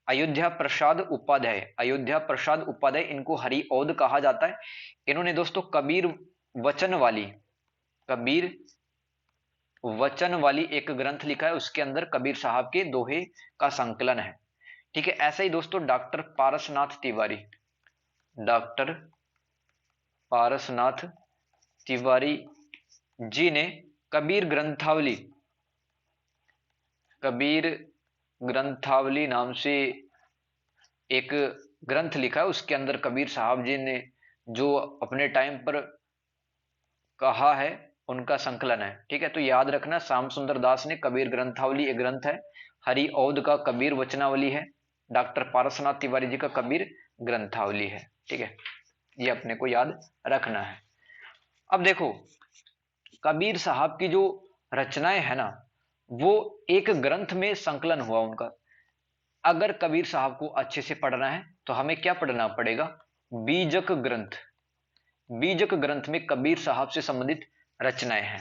अयोध्या प्रसाद उपाध्याय। अयोध्या प्रसाद उपाध्याय, इनको हरिओद कहा जाता है। इन्होंने दोस्तों कबीर वचन वाली, कबीर वचन वाली एक ग्रंथ लिखा है। उसके अंदर कबीर साहब के दोहे का संकलन है। ठीक है। ऐसे ही दोस्तों डॉक्टर पारसनाथ तिवारी, डॉक्टर पारसनाथ तिवारी जी ने कबीर ग्रंथावली, कबीर ग्रंथावली नाम से एक ग्रंथ लिखा है। उसके अंदर कबीर साहब जी ने जो अपने टाइम पर कहा है उनका संकलन है। ठीक है। तो याद रखना, श्याम सुंदर दास ने कबीर ग्रंथावली एक ग्रंथ है, हरिऔध का कबीर वचनावली है, डॉक्टर पारसनाथ तिवारी जी का कबीर ग्रंथावली है। ठीक है, ये अपने को याद रखना है। अब देखो, कबीर साहब की जो रचनाएं है ना, वो एक ग्रंथ में संकलन हुआ उनका। अगर कबीर साहब को अच्छे से पढ़ना है तो हमें क्या पढ़ना पड़ेगा? बीजक ग्रंथ। बीजक ग्रंथ में कबीर साहब से संबंधित रचनाएं हैं।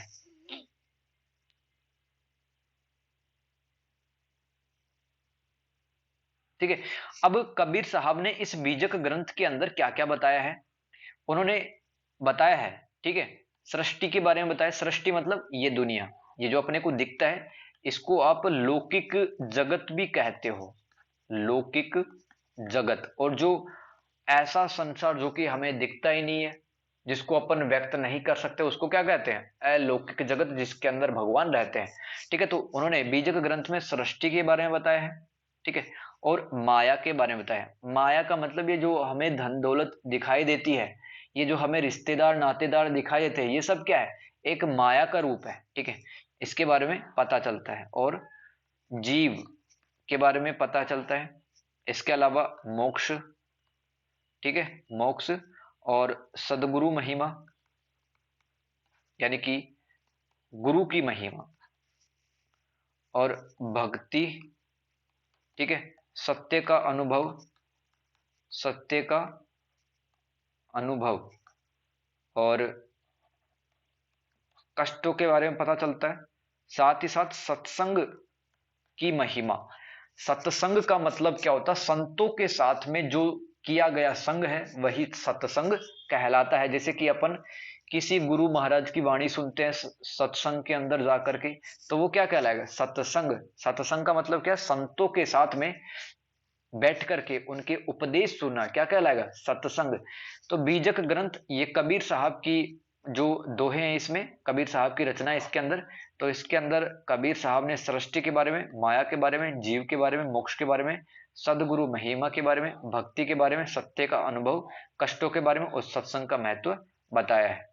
ठीक है। अब कबीर साहब ने इस बीजक ग्रंथ के अंदर क्या क्या बताया है? उन्होंने बताया है, ठीक है, सृष्टि के बारे में बताया। सृष्टि मतलब ये दुनिया, ये जो अपने को दिखता है, इसको आप लौकिक जगत भी कहते हो, लौकिक जगत। और जो ऐसा संसार जो कि हमें दिखता ही नहीं है, जिसको अपन व्यक्त नहीं कर सकते, उसको क्या कहते हैं? अलौकिक जगत, जिसके अंदर भगवान रहते हैं। ठीक है। तो उन्होंने बीजक ग्रंथ में सृष्टि के बारे में बताया है। ठीक है। और माया के बारे में बताया। माया का मतलब ये जो हमें धन दौलत दिखाई देती है, ये जो हमें रिश्तेदार नातेदार दिखाई देते हैं, ये सब क्या है? एक माया का रूप है। ठीक है। इसके बारे में पता चलता है। और जीव के बारे में पता चलता है। इसके अलावा मोक्ष, ठीक है, मोक्ष और सदगुरु महिमा, यानी कि गुरु की महिमा, और भक्ति, ठीक है, सत्य का अनुभव, सत्य का अनुभव, और कष्टों के बारे में पता चलता है। साथ ही साथ सत्संग की महिमा। सत्संग का मतलब क्या होता है? संतों के साथ में जो किया गया संग है वही सत्संग कहलाता है। जैसे कि अपन किसी गुरु महाराज की वाणी सुनते हैं सत्संग के अंदर जाकर के, तो वो क्या कहलाएगा? सत्संग। सत्संग का मतलब क्या? संतों के साथ में बैठ करके उनके उपदेश सुनना, क्या कहलाएगा? सत्संग। तो बीजक ग्रंथ, ये कबीर साहब की जो दोहे हैं, इसमें कबीर साहब की रचना है इसके अंदर। तो इसके अंदर कबीर साहब ने सृष्टि के बारे में, माया के बारे में, जीव के बारे में, मोक्ष के बारे में, सदगुरु महिमा के बारे में, भक्ति के बारे में, सत्य का अनुभव, कष्टों के बारे में और सत्संग का महत्व बताया है।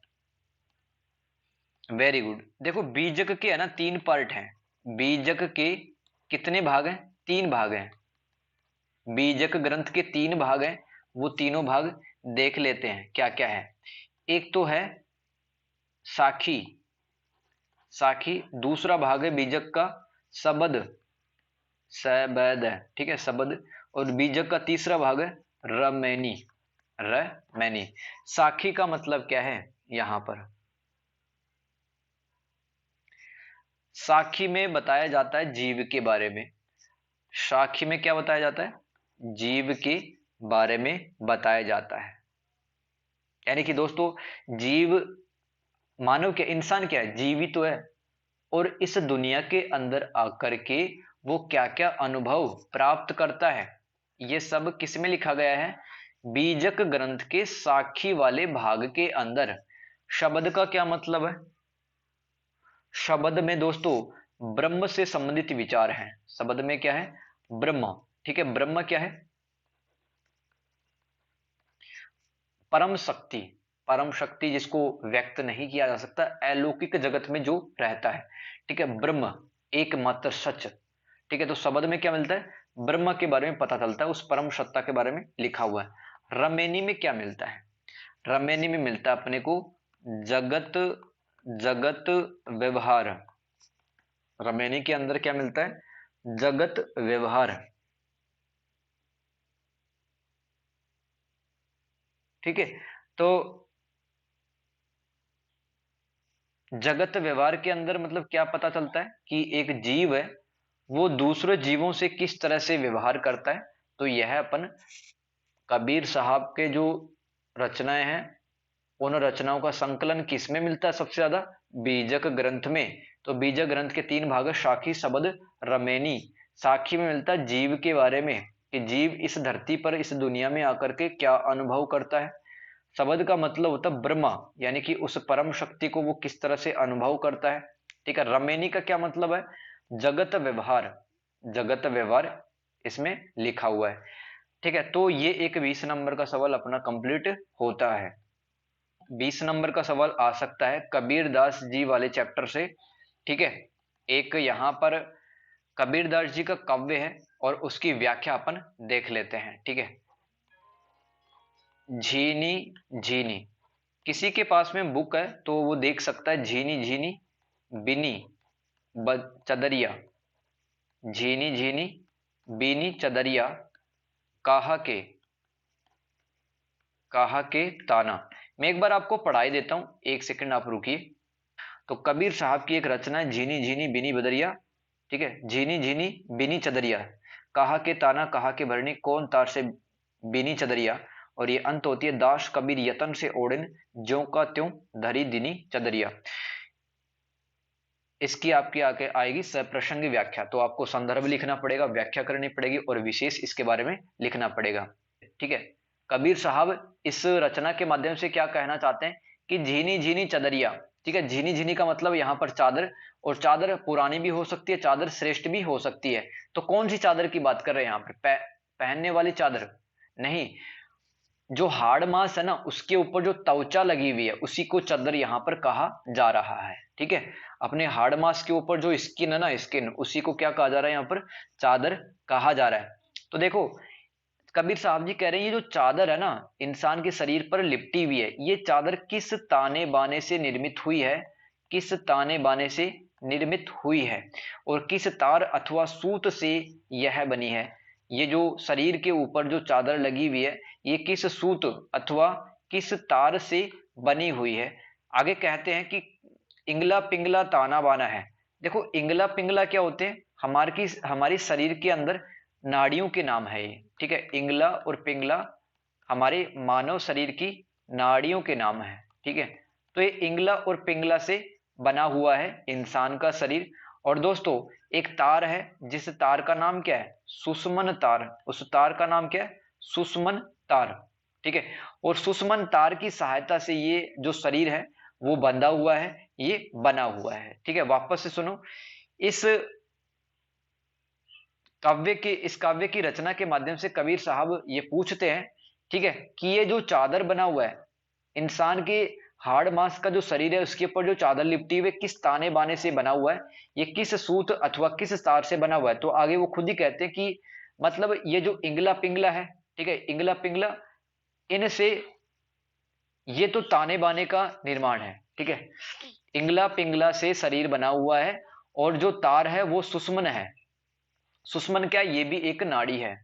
Very good. देखो, बीजक के है ना 3 पार्ट हैं। बीजक के कितने भाग हैं? 3 भाग हैं। बीजक ग्रंथ के 3 भाग हैं। वो तीनों भाग देख लेते हैं क्या क्या है। एक तो है साखी, साखी। दूसरा भाग है बीजक का शबद, सबद, ठीक है, शबद। और बीजक का तीसरा भाग है रमैनी, रमैनी। साखी का मतलब क्या है? यहां पर साखी में बताया जाता है जीव के बारे में। साखी में क्या बताया जाता है? जीव के बारे में बताया जाता है। यानी कि दोस्तों, जीव, मानव क्या, इंसान क्या है? जीवी तो है। और इस दुनिया के अंदर आकर के वो क्या क्या अनुभव प्राप्त करता है, ये सब किस में लिखा गया है? बीजक ग्रंथ के साखी वाले भाग के अंदर। शब्द का क्या मतलब है? शब्द में दोस्तों ब्रह्म से संबंधित विचार हैं। शब्द में क्या है? ब्रह्म। ठीक है। ब्रह्म क्या है? परम शक्ति। परम शक्ति जिसको व्यक्त नहीं किया जा सकता, अलौकिक जगत में जो रहता है। ठीक है। ब्रह्म, एकमात्र सच। ठीक है। तो शब्द में क्या मिलता है? ब्रह्म के बारे में पता चलता है, उस परम सत्ता के बारे में लिखा हुआ है। रमेनी में क्या मिलता है? रमेनी में मिलता है अपने को जगत, जगत व्यवहार, रमेनी के अंदर क्या मिलता है? जगत व्यवहार। ठीक है, तो जगत व्यवहार के अंदर मतलब क्या पता चलता है कि एक जीव है वो दूसरे जीवों से किस तरह से व्यवहार करता है। तो यह अपन कबीर साहब के जो रचनाएं हैं उन रचनाओं का संकलन किसमें मिलता है सबसे ज्यादा? बीजक ग्रंथ में। तो बीजक ग्रंथ के 3 भाग है, साखी, शबद, रमेनी। साखी में मिलता है जीव के बारे में कि जीव इस धरती पर इस दुनिया में आकर के क्या अनुभव करता है। शबद का मतलब होता है ब्रह्मा, यानी कि उस परम शक्ति को वो किस तरह से अनुभव करता है। ठीक है, रमेनी का क्या मतलब है? जगत व्यवहार। जगत व्यवहार इसमें लिखा हुआ है। ठीक है, तो ये एक 20 नंबर का सवाल अपना कंप्लीट होता है। 20 नंबर का सवाल आ सकता है कबीरदास जी वाले चैप्टर से। ठीक है, एक यहां पर कबीरदास जी का काव्य है और उसकी व्याख्या अपन देख लेते हैं। ठीक है, झीनी झीनी, किसी के पास में बुक है तो वो देख सकता है। झीनी झीनी बिनी चदरिया, झीनी झीनी बीनी चदरिया, काहा के, काहा के ताना। मैं एक बार आपको पढ़ाई देता हूं, एक सेकंड आप रुकिए। तो कबीर साहब की एक रचना है झीनी झीनी बिनी बदरिया। ठीक है, झीनी झीनी बिनी चदरिया, कहा के ताना कहा के भरनी, कौन तार से बिनी चदरिया। और ये अंत होती है दास कबीर यतन से ओढ़िन, ज्यों का त्यों धरी दिनी चदरिया। इसकी आपकी आगे आएगी सप्रसंग व्याख्या। तो आपको संदर्भ लिखना पड़ेगा, व्याख्या करनी पड़ेगी और विशेष इसके बारे में लिखना पड़ेगा। ठीक है, कबीर साहब इस रचना के माध्यम से क्या कहना चाहते हैं कि झीनी झीनी चदरिया। ठीक है, झीनी झीनी का मतलब यहां पर चादर, और चादर पुरानी भी हो सकती है, चादर श्रेष्ठ भी हो सकती है। तो कौन सी चादर की बात कर रहे हैं यहाँ पर? पहनने वाली चादर नहीं, जो हाड़ मास है ना उसके ऊपर जो त्वचा लगी हुई है उसी को चादर यहां पर कहा जा रहा है। ठीक है, अपने हाड़ मास के ऊपर जो स्किन है ना, स्किन, उसी को क्या कहा जा रहा है यहाँ पर? चादर कहा जा रहा है। तो देखो कबीर साहब जी कह रहे हैं ये जो चादर है ना इंसान के शरीर पर लिपटी हुई है, ये चादर किस ताने बाने से निर्मित हुई है? किस ताने बाने से निर्मित हुई है और किस तार अथवा सूत से यह बनी है? ये जो शरीर के ऊपर जो चादर लगी हुई है ये किस सूत अथवा किस तार से बनी हुई है? आगे कहते हैं कि इंगला पिंगला ताना बाना है। देखो इंगला पिंगला क्या होते हैं? हमारी शरीर के अंदर नाड़ियों के नाम है ये। ठीक है, इंगला और पिंगला हमारे मानव शरीर की नाड़ियों के नाम है। ठीक है, तो ये इंगला और पिंगला से बना हुआ है इंसान का शरीर। और दोस्तों एक तार है जिस तार का नाम क्या है? सुषुम्न तार। उस तार का नाम क्या है? सुषुम्न तार। ठीक है, और सुषुम्न तार की सहायता से ये जो शरीर है वो बंधा हुआ है, ये बना हुआ है। ठीक है, वापस से सुनो। इस इस काव्य की रचना के माध्यम से कबीर साहब ये पूछते हैं, ठीक है, कि ये जो चादर बना हुआ है इंसान के हाड़ मांस का जो शरीर है उसके ऊपर जो चादर लिपटी हुई किस ताने बाने से बना हुआ है, ये किस सूत अथवा किस तार से बना हुआ है? तो आगे वो खुद ही कहते हैं कि मतलब ये जो इंगला पिंगला है, ठीक है, इंगला पिंगला, इनसे ये तो ताने बाने का निर्माण है। ठीक है, इंगला पिंगला से शरीर बना हुआ है और जो तार है वो सुषुम्न है। सुषुम्न क्या है? ये भी एक नाड़ी है।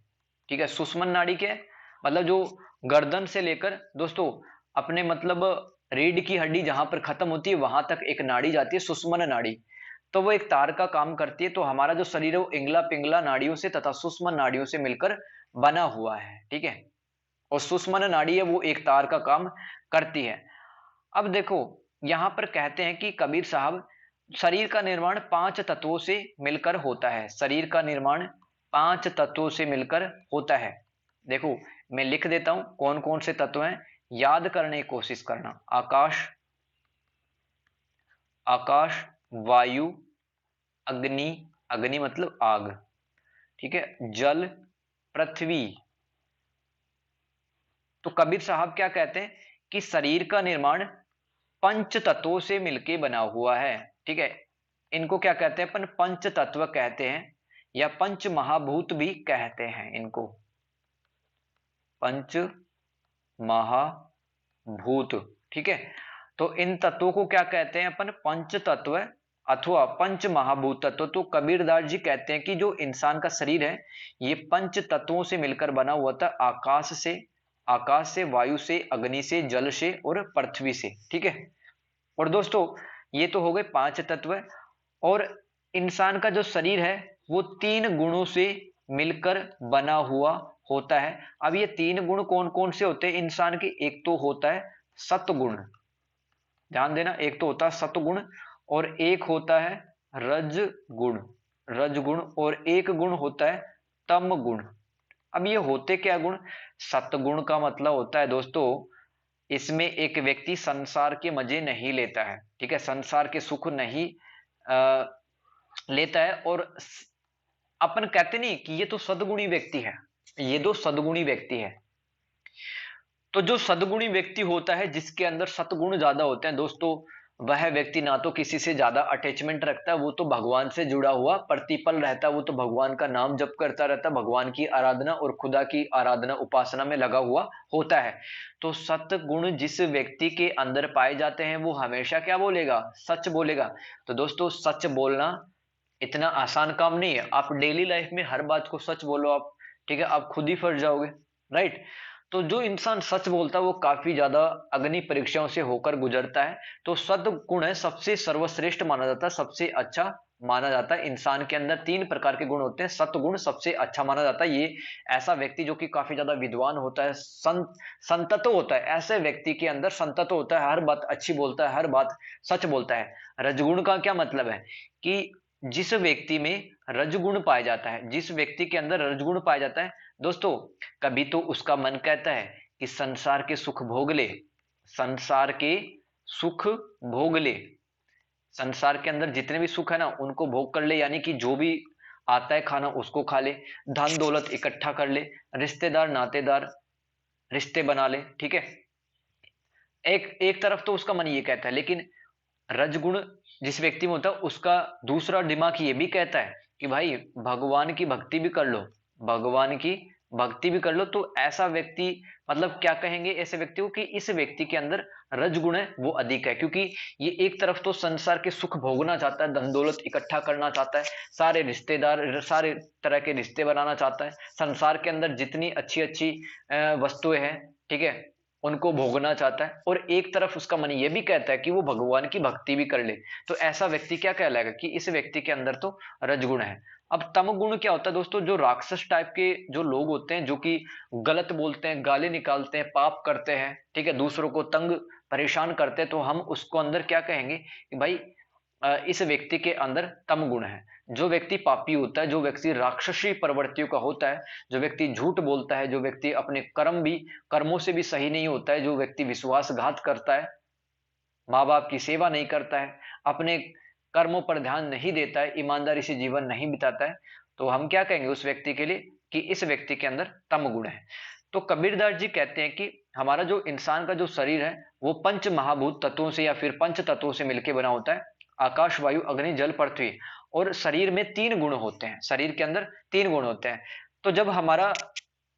ठीक है, सुषुम्न नाड़ी क्या है? मतलब जो गर्दन से लेकर दोस्तों अपने मतलब रीढ़ की हड्डी जहां पर खत्म होती है वहां तक एक नाड़ी जाती है, सुषुम्न नाड़ी। तो वो एक तार का काम करती है। तो हमारा जो शरीर है वो इंगला पिंगला नाड़ियों से तथा सुषुम्न नाड़ियों से मिलकर बना हुआ है। ठीक है, और सुषुम्न नाड़ी है वो एक तार का काम करती है। अब देखो यहां पर कहते हैं कि कबीर साहब शरीर का निर्माण 5 तत्वों से मिलकर होता है। शरीर का निर्माण 5 तत्वों से मिलकर होता है। देखो मैं लिख देता हूं कौन कौन से तत्व हैं, याद करने की कोशिश करना। आकाश, आकाश, वायु, अग्नि, अग्नि मतलब आग, ठीक है, जल, पृथ्वी। तो कबीर साहब क्या कहते हैं कि शरीर का निर्माण पंच तत्वों से मिलके बना हुआ है। ठीक है, इनको क्या कहते हैं अपन? पंच तत्व कहते हैं या पंच महाभूत भी कहते हैं इनको, पंच महाभूत। ठीक है, तो इन तत्वों को क्या कहते हैं अपन? पंच तत्व अथवा पंच महाभूत तत्व। तो कबीरदास जी कहते हैं कि जो इंसान का शरीर है ये पंच तत्वों से मिलकर बना हुआ था, आकाश से, वायु से, अग्नि से, जल से और पृथ्वी से। ठीक है। और दोस्तों ये तो हो गए पांच तत्व। और इंसान का जो शरीर है वो तीन गुणों से मिलकर बना हुआ होता है। अब ये तीन गुण कौन कौन से होते हैं इंसान के? एक तो होता है सत्गुण, ध्यान देना, एक तो होता है सत्गुण और एक होता है रजगुण, रजगुण, और एक गुण होता है तम गुण। अब ये होते क्या गुण? सत्गुण का मतलब होता है दोस्तों, इसमें एक व्यक्ति संसार के मजे नहीं लेता है, ठीक है, संसार के सुख नहीं लेता है। और अपन कहते नहीं कि ये तो सद्गुणी व्यक्ति है, ये तो सद्गुणी व्यक्ति है। तो जो सद्गुणी व्यक्ति होता है, जिसके अंदर सत्गुण ज्यादा होते हैं दोस्तों, वह व्यक्ति ना तो किसी से ज्यादा अटैचमेंट रखता है, वो तो भगवान से जुड़ा हुआ प्रतिपल रहता है, वो तो भगवान का नाम जप करता रहता है, भगवान की आराधना और खुदा की आराधना उपासना में लगा हुआ होता है। तो सत्गुण जिस व्यक्ति के अंदर पाए जाते हैं वो हमेशा क्या बोलेगा? सच बोलेगा। तो दोस्तों सच बोलना इतना आसान काम नहीं है। आप डेली लाइफ में हर बात को सच बोलो आप, ठीक है, आप खुद ही फंस जाओगे, राइट। तो जो इंसान सच बोलता है वो काफी ज्यादा अग्नि परीक्षाओं से होकर गुजरता है। तो सद्गुण है सबसे सर्वश्रेष्ठ माना जाता है, सबसे अच्छा माना जाता है। इंसान के अंदर तीन प्रकार के गुण होते हैं, सत्गुण सबसे अच्छा माना जाता है। ये ऐसा व्यक्ति जो कि काफी ज्यादा विद्वान होता है, संततो होता है, ऐसे व्यक्ति के अंदर संततो होता है, हर बात अच्छी बोलता है, हर बात सच बोलता है। रजगुण का क्या मतलब है? कि जिस व्यक्ति में रजगुण पाया जाता है, जिस व्यक्ति के अंदर रजगुण पाया जाता है दोस्तों, कभी तो उसका मन कहता है कि संसार के सुख भोग ले, संसार के सुख भोग ले, संसार के अंदर जितने भी सुख है ना उनको भोग कर ले, यानी कि जो भी आता है खाना उसको खा ले, धन दौलत इकट्ठा कर ले, रिश्तेदार नातेदार रिश्ते बना ले, ठीक है। एक एक तरफ तो उसका मन ये कहता है, लेकिन रजगुण जिस व्यक्ति में होता है उसका दूसरा दिमाग ये भी कहता है कि भाई भगवान की भक्ति भी कर लो, भगवान की भक्ति भी कर लो। तो ऐसा व्यक्ति मतलब क्या कहेंगे ऐसे व्यक्ति को? कि इस व्यक्ति के अंदर रजगुण है वो अधिक है, क्योंकि ये एक तरफ तो संसार के सुख भोगना चाहता है, धन दौलत इकट्ठा करना चाहता है, सारे रिश्तेदार सारे तरह के रिश्ते बनाना चाहता है, संसार के अंदर जितनी अच्छी अच्छी वस्तुएं हैं, ठीक है, उनको भोगना चाहता है, और एक तरफ उसका मन ये भी कहता है कि वो भगवान की भक्ति भी कर ले। तो ऐसा व्यक्ति क्या कहलाएगा? कि इस व्यक्ति के अंदर तो रजगुण है। अब तम गुण क्या होता है दोस्तों? जो राक्षस टाइप के जो लोग होते हैं, जो कि गलत बोलते हैं, गाली निकालते हैं, पाप करते हैं, ठीक है, दूसरों को तंग परेशान करते हैं, तो हम उसको अंदर क्या कहेंगे कि भाई इस व्यक्ति के अंदर तम गुण है। जो व्यक्ति पापी होता है, जो व्यक्ति राक्षसी प्रवृत्तियों का होता है, जो व्यक्ति झूठ बोलता है, जो व्यक्ति अपने कर्मों से भी सही नहीं होता है, जो व्यक्ति विश्वासघात करता है, माँ बाप की सेवा नहीं करता है, अपने कर्मों पर ध्यान नहीं देता है, ईमानदारी से जीवन नहीं बिताता है, तो हम क्या कहेंगे उस व्यक्ति के लिए? कि इस व्यक्ति के अंदर तम गुण है। तो कबीरदास जी कहते हैं कि हमारा जो इंसान का जो शरीर है वो पंच महाभूत तत्वों से या फिर पंच तत्वों से मिलकर बना होता है, आकाश वायु अग्नि जल पृथ्वी। और शरीर में तीन गुण होते हैं, शरीर के अंदर तीन गुण होते हैं। तो जब हमारा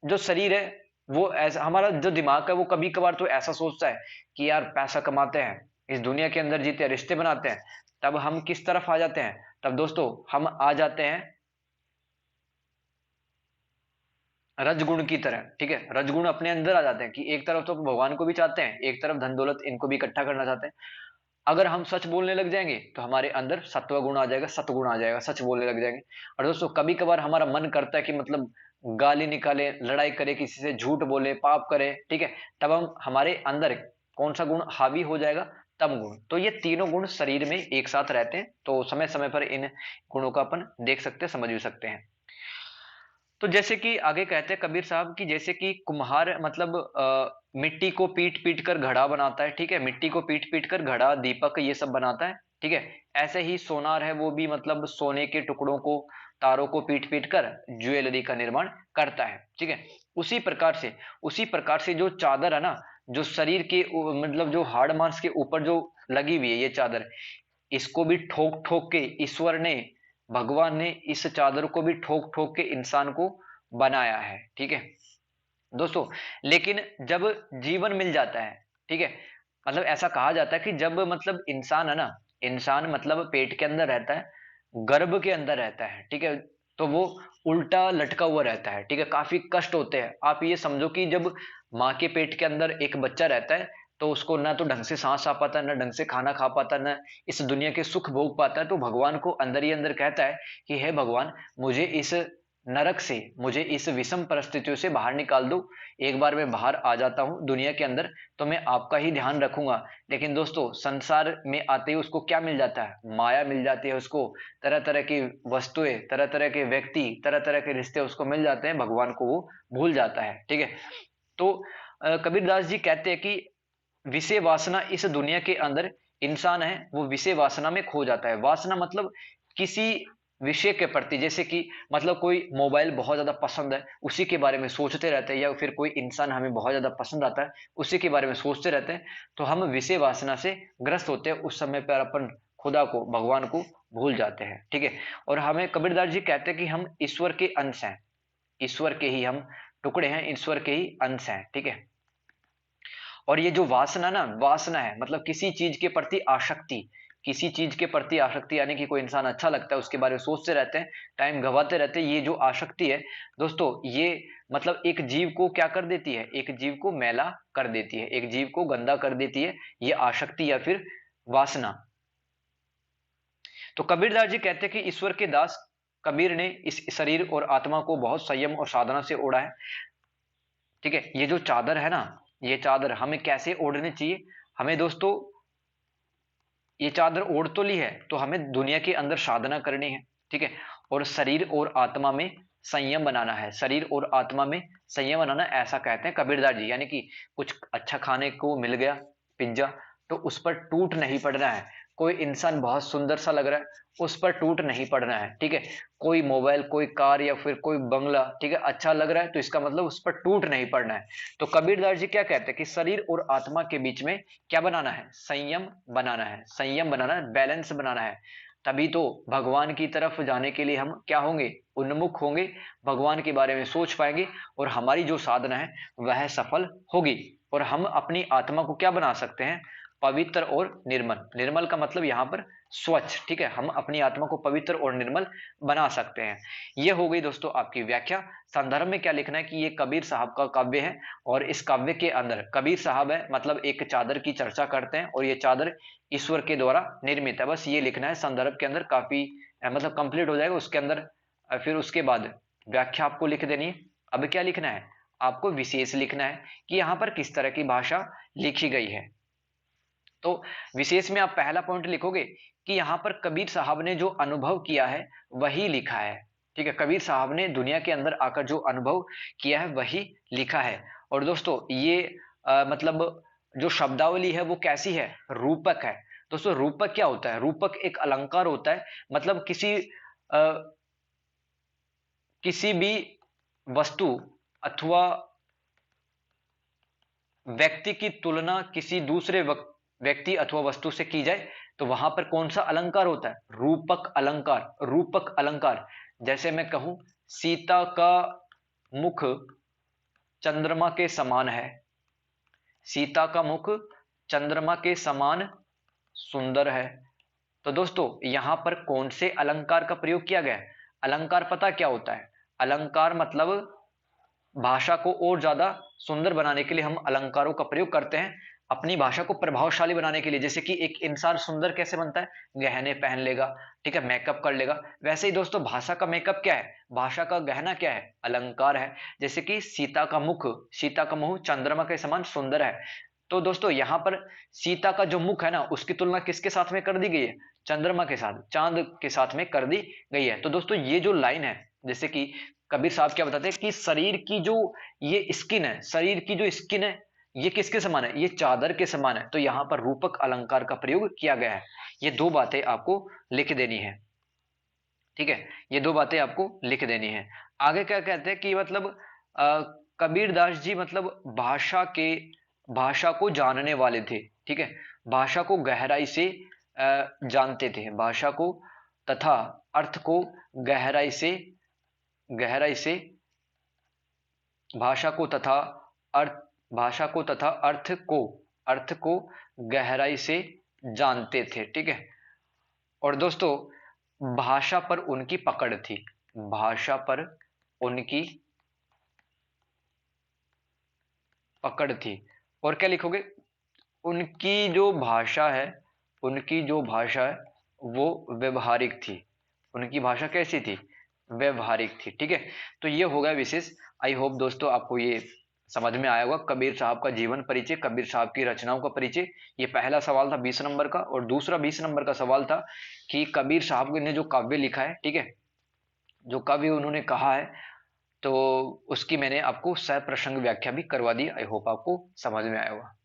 जो शरीर है वो ऐसा, हमारा जो दिमाग है वो कभी कभार तो ऐसा सोचता है कि यार पैसा कमाते हैं, इस दुनिया के अंदर जीते हैं, रिश्ते बनाते हैं, तब हम किस तरफ आ जाते हैं? तब दोस्तों हम आ जाते हैं रजगुण की तरह, ठीक है, रजगुण अपने अंदर आ जाते हैं कि एक तरफ तो भगवान को भी चाहते हैं, एक तरफ धन दौलत इनको भी इकट्ठा करना चाहते हैं। अगर हम सच बोलने लग जाएंगे तो हमारे अंदर सत्व गुण आ जाएगा, सतगुण आ जाएगा, सच बोलने लग जाएंगे। और दोस्तों कभी कभार हमारा मन करता है कि मतलब गाली निकाले, लड़ाई करे, किसी से झूठ बोले, पाप करे, ठीक है, तब हम हमारे अंदर कौन सा गुण हावी हो जाएगा? तम गुण। तो ये तीनों गुण शरीर में एक साथ रहते हैं, तो समय समय पर इन गुणों का अपन देख सकते हैं, समझ भी सकते हैं। तो जैसे कि आगे कहते हैं कबीर साहब कि जैसे कि कुम्हार मतलब मिट्टी को पीट पीट कर घड़ा बनाता है, ठीक है, मिट्टी को पीट पीट कर घड़ा दीपक ये सब बनाता है, ठीक है, ऐसे ही सोनार है वो भी मतलब सोने के टुकड़ों को, तारों को पीट पीट कर ज्वेलरी का निर्माण करता है, ठीक है। उसी प्रकार से जो चादर है ना, जो शरीर के मतलब जो हाड़ मांस के ऊपर जो लगी हुई है ये चादर, इसको भी ठोक ठोक के ईश्वर ने, भगवान ने इस चादर को भी ठोक ठोक के इंसान को बनाया है, ठीक है दोस्तों। लेकिन जब जीवन मिल जाता है, ठीक है, मतलब ऐसा कहा जाता है कि जब मतलब इंसान है ना इंसान मतलब पेट के अंदर रहता है, गर्भ के अंदर रहता है, ठीक है। तो वो उल्टा लटका हुआ रहता है, ठीक है, काफी कष्ट होते हैं। आप ये समझो कि जब माँ के पेट के अंदर एक बच्चा रहता है तो उसको ना तो ढंग से सांस आ पाता है, ना ढंग से खाना खा पाता है, ना इस दुनिया के सुख भोग पाता है। तो भगवान को अंदर ही अंदर कहता है कि हे भगवान, मुझे इस नरक से, मुझे इस विषम परिस्थितियों से बाहर निकाल दो। एक बार मैं बाहर आ जाता हूँ दुनिया के अंदर तो मैं आपका ही ध्यान रखूंगा। लेकिन दोस्तों संसार में आते ही उसको क्या मिल जाता है? माया मिल जाती है उसको, तरह तरह की वस्तुएं, तरह तरह के व्यक्ति, तरह तरह के रिश्ते उसको मिल जाते हैं, भगवान को वो भूल जाता है, ठीक है। तो कबीरदास जी कहते हैं कि विषय वासना, इस दुनिया के अंदर इंसान है वो विषय वासना में खो जाता है। वासना मतलब किसी विषय के प्रति, जैसे कि मतलब कोई मोबाइल बहुत ज्यादा पसंद है, उसी के बारे में सोचते रहते हैं, या फिर कोई इंसान हमें बहुत ज्यादा पसंद आता है, उसी के बारे में सोचते रहते हैं, तो हम विषय वासना से ग्रस्त होते हैं। उस समय पर अपन खुदा को, भगवान को भूल जाते हैं, ठीक है। और हमें कबीरदास जी कहते हैं कि हम ईश्वर के अंश हैं, ईश्वर के ही हम टुकड़े हैं, ईश्वर के ही अंश हैं, ठीक है। और ये जो वासना ना, वासना है मतलब किसी चीज के प्रति आसक्ति, किसी चीज के प्रति आसक्ति, यानी कि कोई इंसान अच्छा लगता है उसके बारे में सोचते रहते हैं, टाइम गवाते रहते हैं। ये जो आसक्ति है दोस्तों, ये मतलब एक जीव को क्या कर देती है? एक जीव को मैला कर देती है, एक जीव को गंदा कर देती है, ये आसक्ति या फिर वासना। तो कबीरदास जी कहते हैं कि ईश्वर के दास कबीर ने इस शरीर और आत्मा को बहुत संयम और साधना से ओढ़ा है, ठीक है। ये जो चादर है ना, ये चादर हमें कैसे ओढ़नी चाहिए? हमें दोस्तों ये चादर ओढ़ तो ली है तो हमें दुनिया के अंदर साधना करनी है, ठीक है। और शरीर और आत्मा में संयम बनाना है, शरीर और आत्मा में संयम बनाना, ऐसा कहते हैं कबीरदास जी। यानी कि कुछ अच्छा खाने को मिल गया, पिज्जा, तो उस पर टूट नहीं पड़ना है। कोई इंसान बहुत सुंदर सा लग रहा है, उस पर टूट नहीं पड़ना है, ठीक है। कोई मोबाइल, कोई कार या फिर कोई बंगला, ठीक है, अच्छा लग रहा है तो इसका मतलब उस पर टूट नहीं पड़ना है। तो कबीरदास जी क्या कहते हैं कि शरीर और आत्मा के बीच में क्या बनाना है? संयम बनाना है, संयम बनाना है, बैलेंस बनाना है। तभी तो भगवान की तरफ जाने के लिए हम क्या होंगे? उन्मुख होंगे, भगवान के बारे में सोच पाएंगे, और हमारी जो साधना है वह सफल होगी। और हम अपनी आत्मा को क्या बना सकते हैं? पवित्र और निर्मल। निर्मल का मतलब यहाँ पर स्वच्छ, ठीक है। हम अपनी आत्मा को पवित्र और निर्मल बना सकते हैं। यह हो गई दोस्तों आपकी व्याख्या। संदर्भ में क्या लिखना है कि ये कबीर साहब का काव्य है, और इस काव्य के अंदर कबीर साहब है मतलब एक चादर की चर्चा करते हैं, और ये चादर ईश्वर के द्वारा निर्मित है। बस ये लिखना है संदर्भ के अंदर, काफी मतलब कंप्लीट हो जाएगा उसके अंदर। फिर उसके बाद व्याख्या आपको लिख देनी है। अब क्या लिखना है? आपको विशेष लिखना है कि यहाँ पर किस तरह की भाषा लिखी गई है। तो विशेष में आप पहला पॉइंट लिखोगे कि यहां पर कबीर साहब ने जो अनुभव किया है वही लिखा है, ठीक है। कबीर साहब ने दुनिया के अंदर आकर जो अनुभव किया है वही लिखा है। और दोस्तों ये मतलब जो शब्दावली है वो कैसी है? रूपक है। दोस्तों रूपक क्या होता है? रूपक एक अलंकार होता है, मतलब किसी भी वस्तु अथवा व्यक्ति की तुलना किसी दूसरे व्यक्ति अथवा वस्तु से की जाए तो वहां पर कौन सा अलंकार होता है? रूपक अलंकार, रूपक अलंकार। जैसे मैं कहूं सीता का मुख चंद्रमा के समान है, सीता का मुख चंद्रमा के समान सुंदर है। तो दोस्तों यहां पर कौन से अलंकार का प्रयोग किया गया है? अलंकार पता क्या होता है? अलंकार मतलब भाषा को और ज्यादा सुंदर बनाने के लिए हम अलंकारों का प्रयोग करते हैं, अपनी भाषा को प्रभावशाली बनाने के लिए। जैसे कि एक इंसान सुंदर कैसे बनता है? गहने पहन लेगा, ठीक है, मेकअप कर लेगा। वैसे ही दोस्तों भाषा का मेकअप क्या है? भाषा का गहना क्या है? अलंकार है। जैसे कि सीता का मुख, सीता का मुंह चंद्रमा के समान सुंदर है। तो दोस्तों यहां पर सीता का जो मुख है ना, उसकी तुलना किसके साथ में कर दी गई है? चंद्रमा के साथ, चांद के साथ में कर दी गई है। तो दोस्तों ये जो लाइन है, जैसे कि कबीर साहब क्या बताते हैं कि शरीर की जो ये स्किन है, शरीर की जो स्किन है ये किसके समान है? ये चादर के समान है। तो यहां पर रूपक अलंकार का प्रयोग किया गया है। ये दो बातें आपको लिख देनी है, ठीक है। ये दो बातें आपको लिख देनी है। आगे क्या कहते हैं कि मतलब कबीर दास जी मतलब भाषा को जानने वाले थे, ठीक है। भाषा को गहराई से जानते थे, भाषा को तथा अर्थ को गहराई से, गहराई से भाषा को तथा अर्थ, भाषा को तथा अर्थ को, अर्थ को गहराई से जानते थे, ठीक है। और दोस्तों भाषा पर उनकी पकड़ थी, भाषा पर उनकी पकड़ थी। और क्या लिखोगे, उनकी जो भाषा है, उनकी जो भाषा है वो व्यवहारिक थी। उनकी भाषा कैसी थी, व्यवहारिक थी। ठीक है, तो ये हो गया विशेष। आई होप दोस्तों आपको ये समझ में आया होगा। कबीर साहब का जीवन परिचय, कबीर साहब की रचनाओं का परिचय, ये पहला सवाल था 20 नंबर का। और दूसरा 20 नंबर का सवाल था कि कबीर साहब ने जो काव्य लिखा है, ठीक है, जो काव्य उन्होंने कहा है, तो उसकी मैंने आपको सह प्रसंग व्याख्या भी करवा दी। आई होप आपको समझ में आया होगा।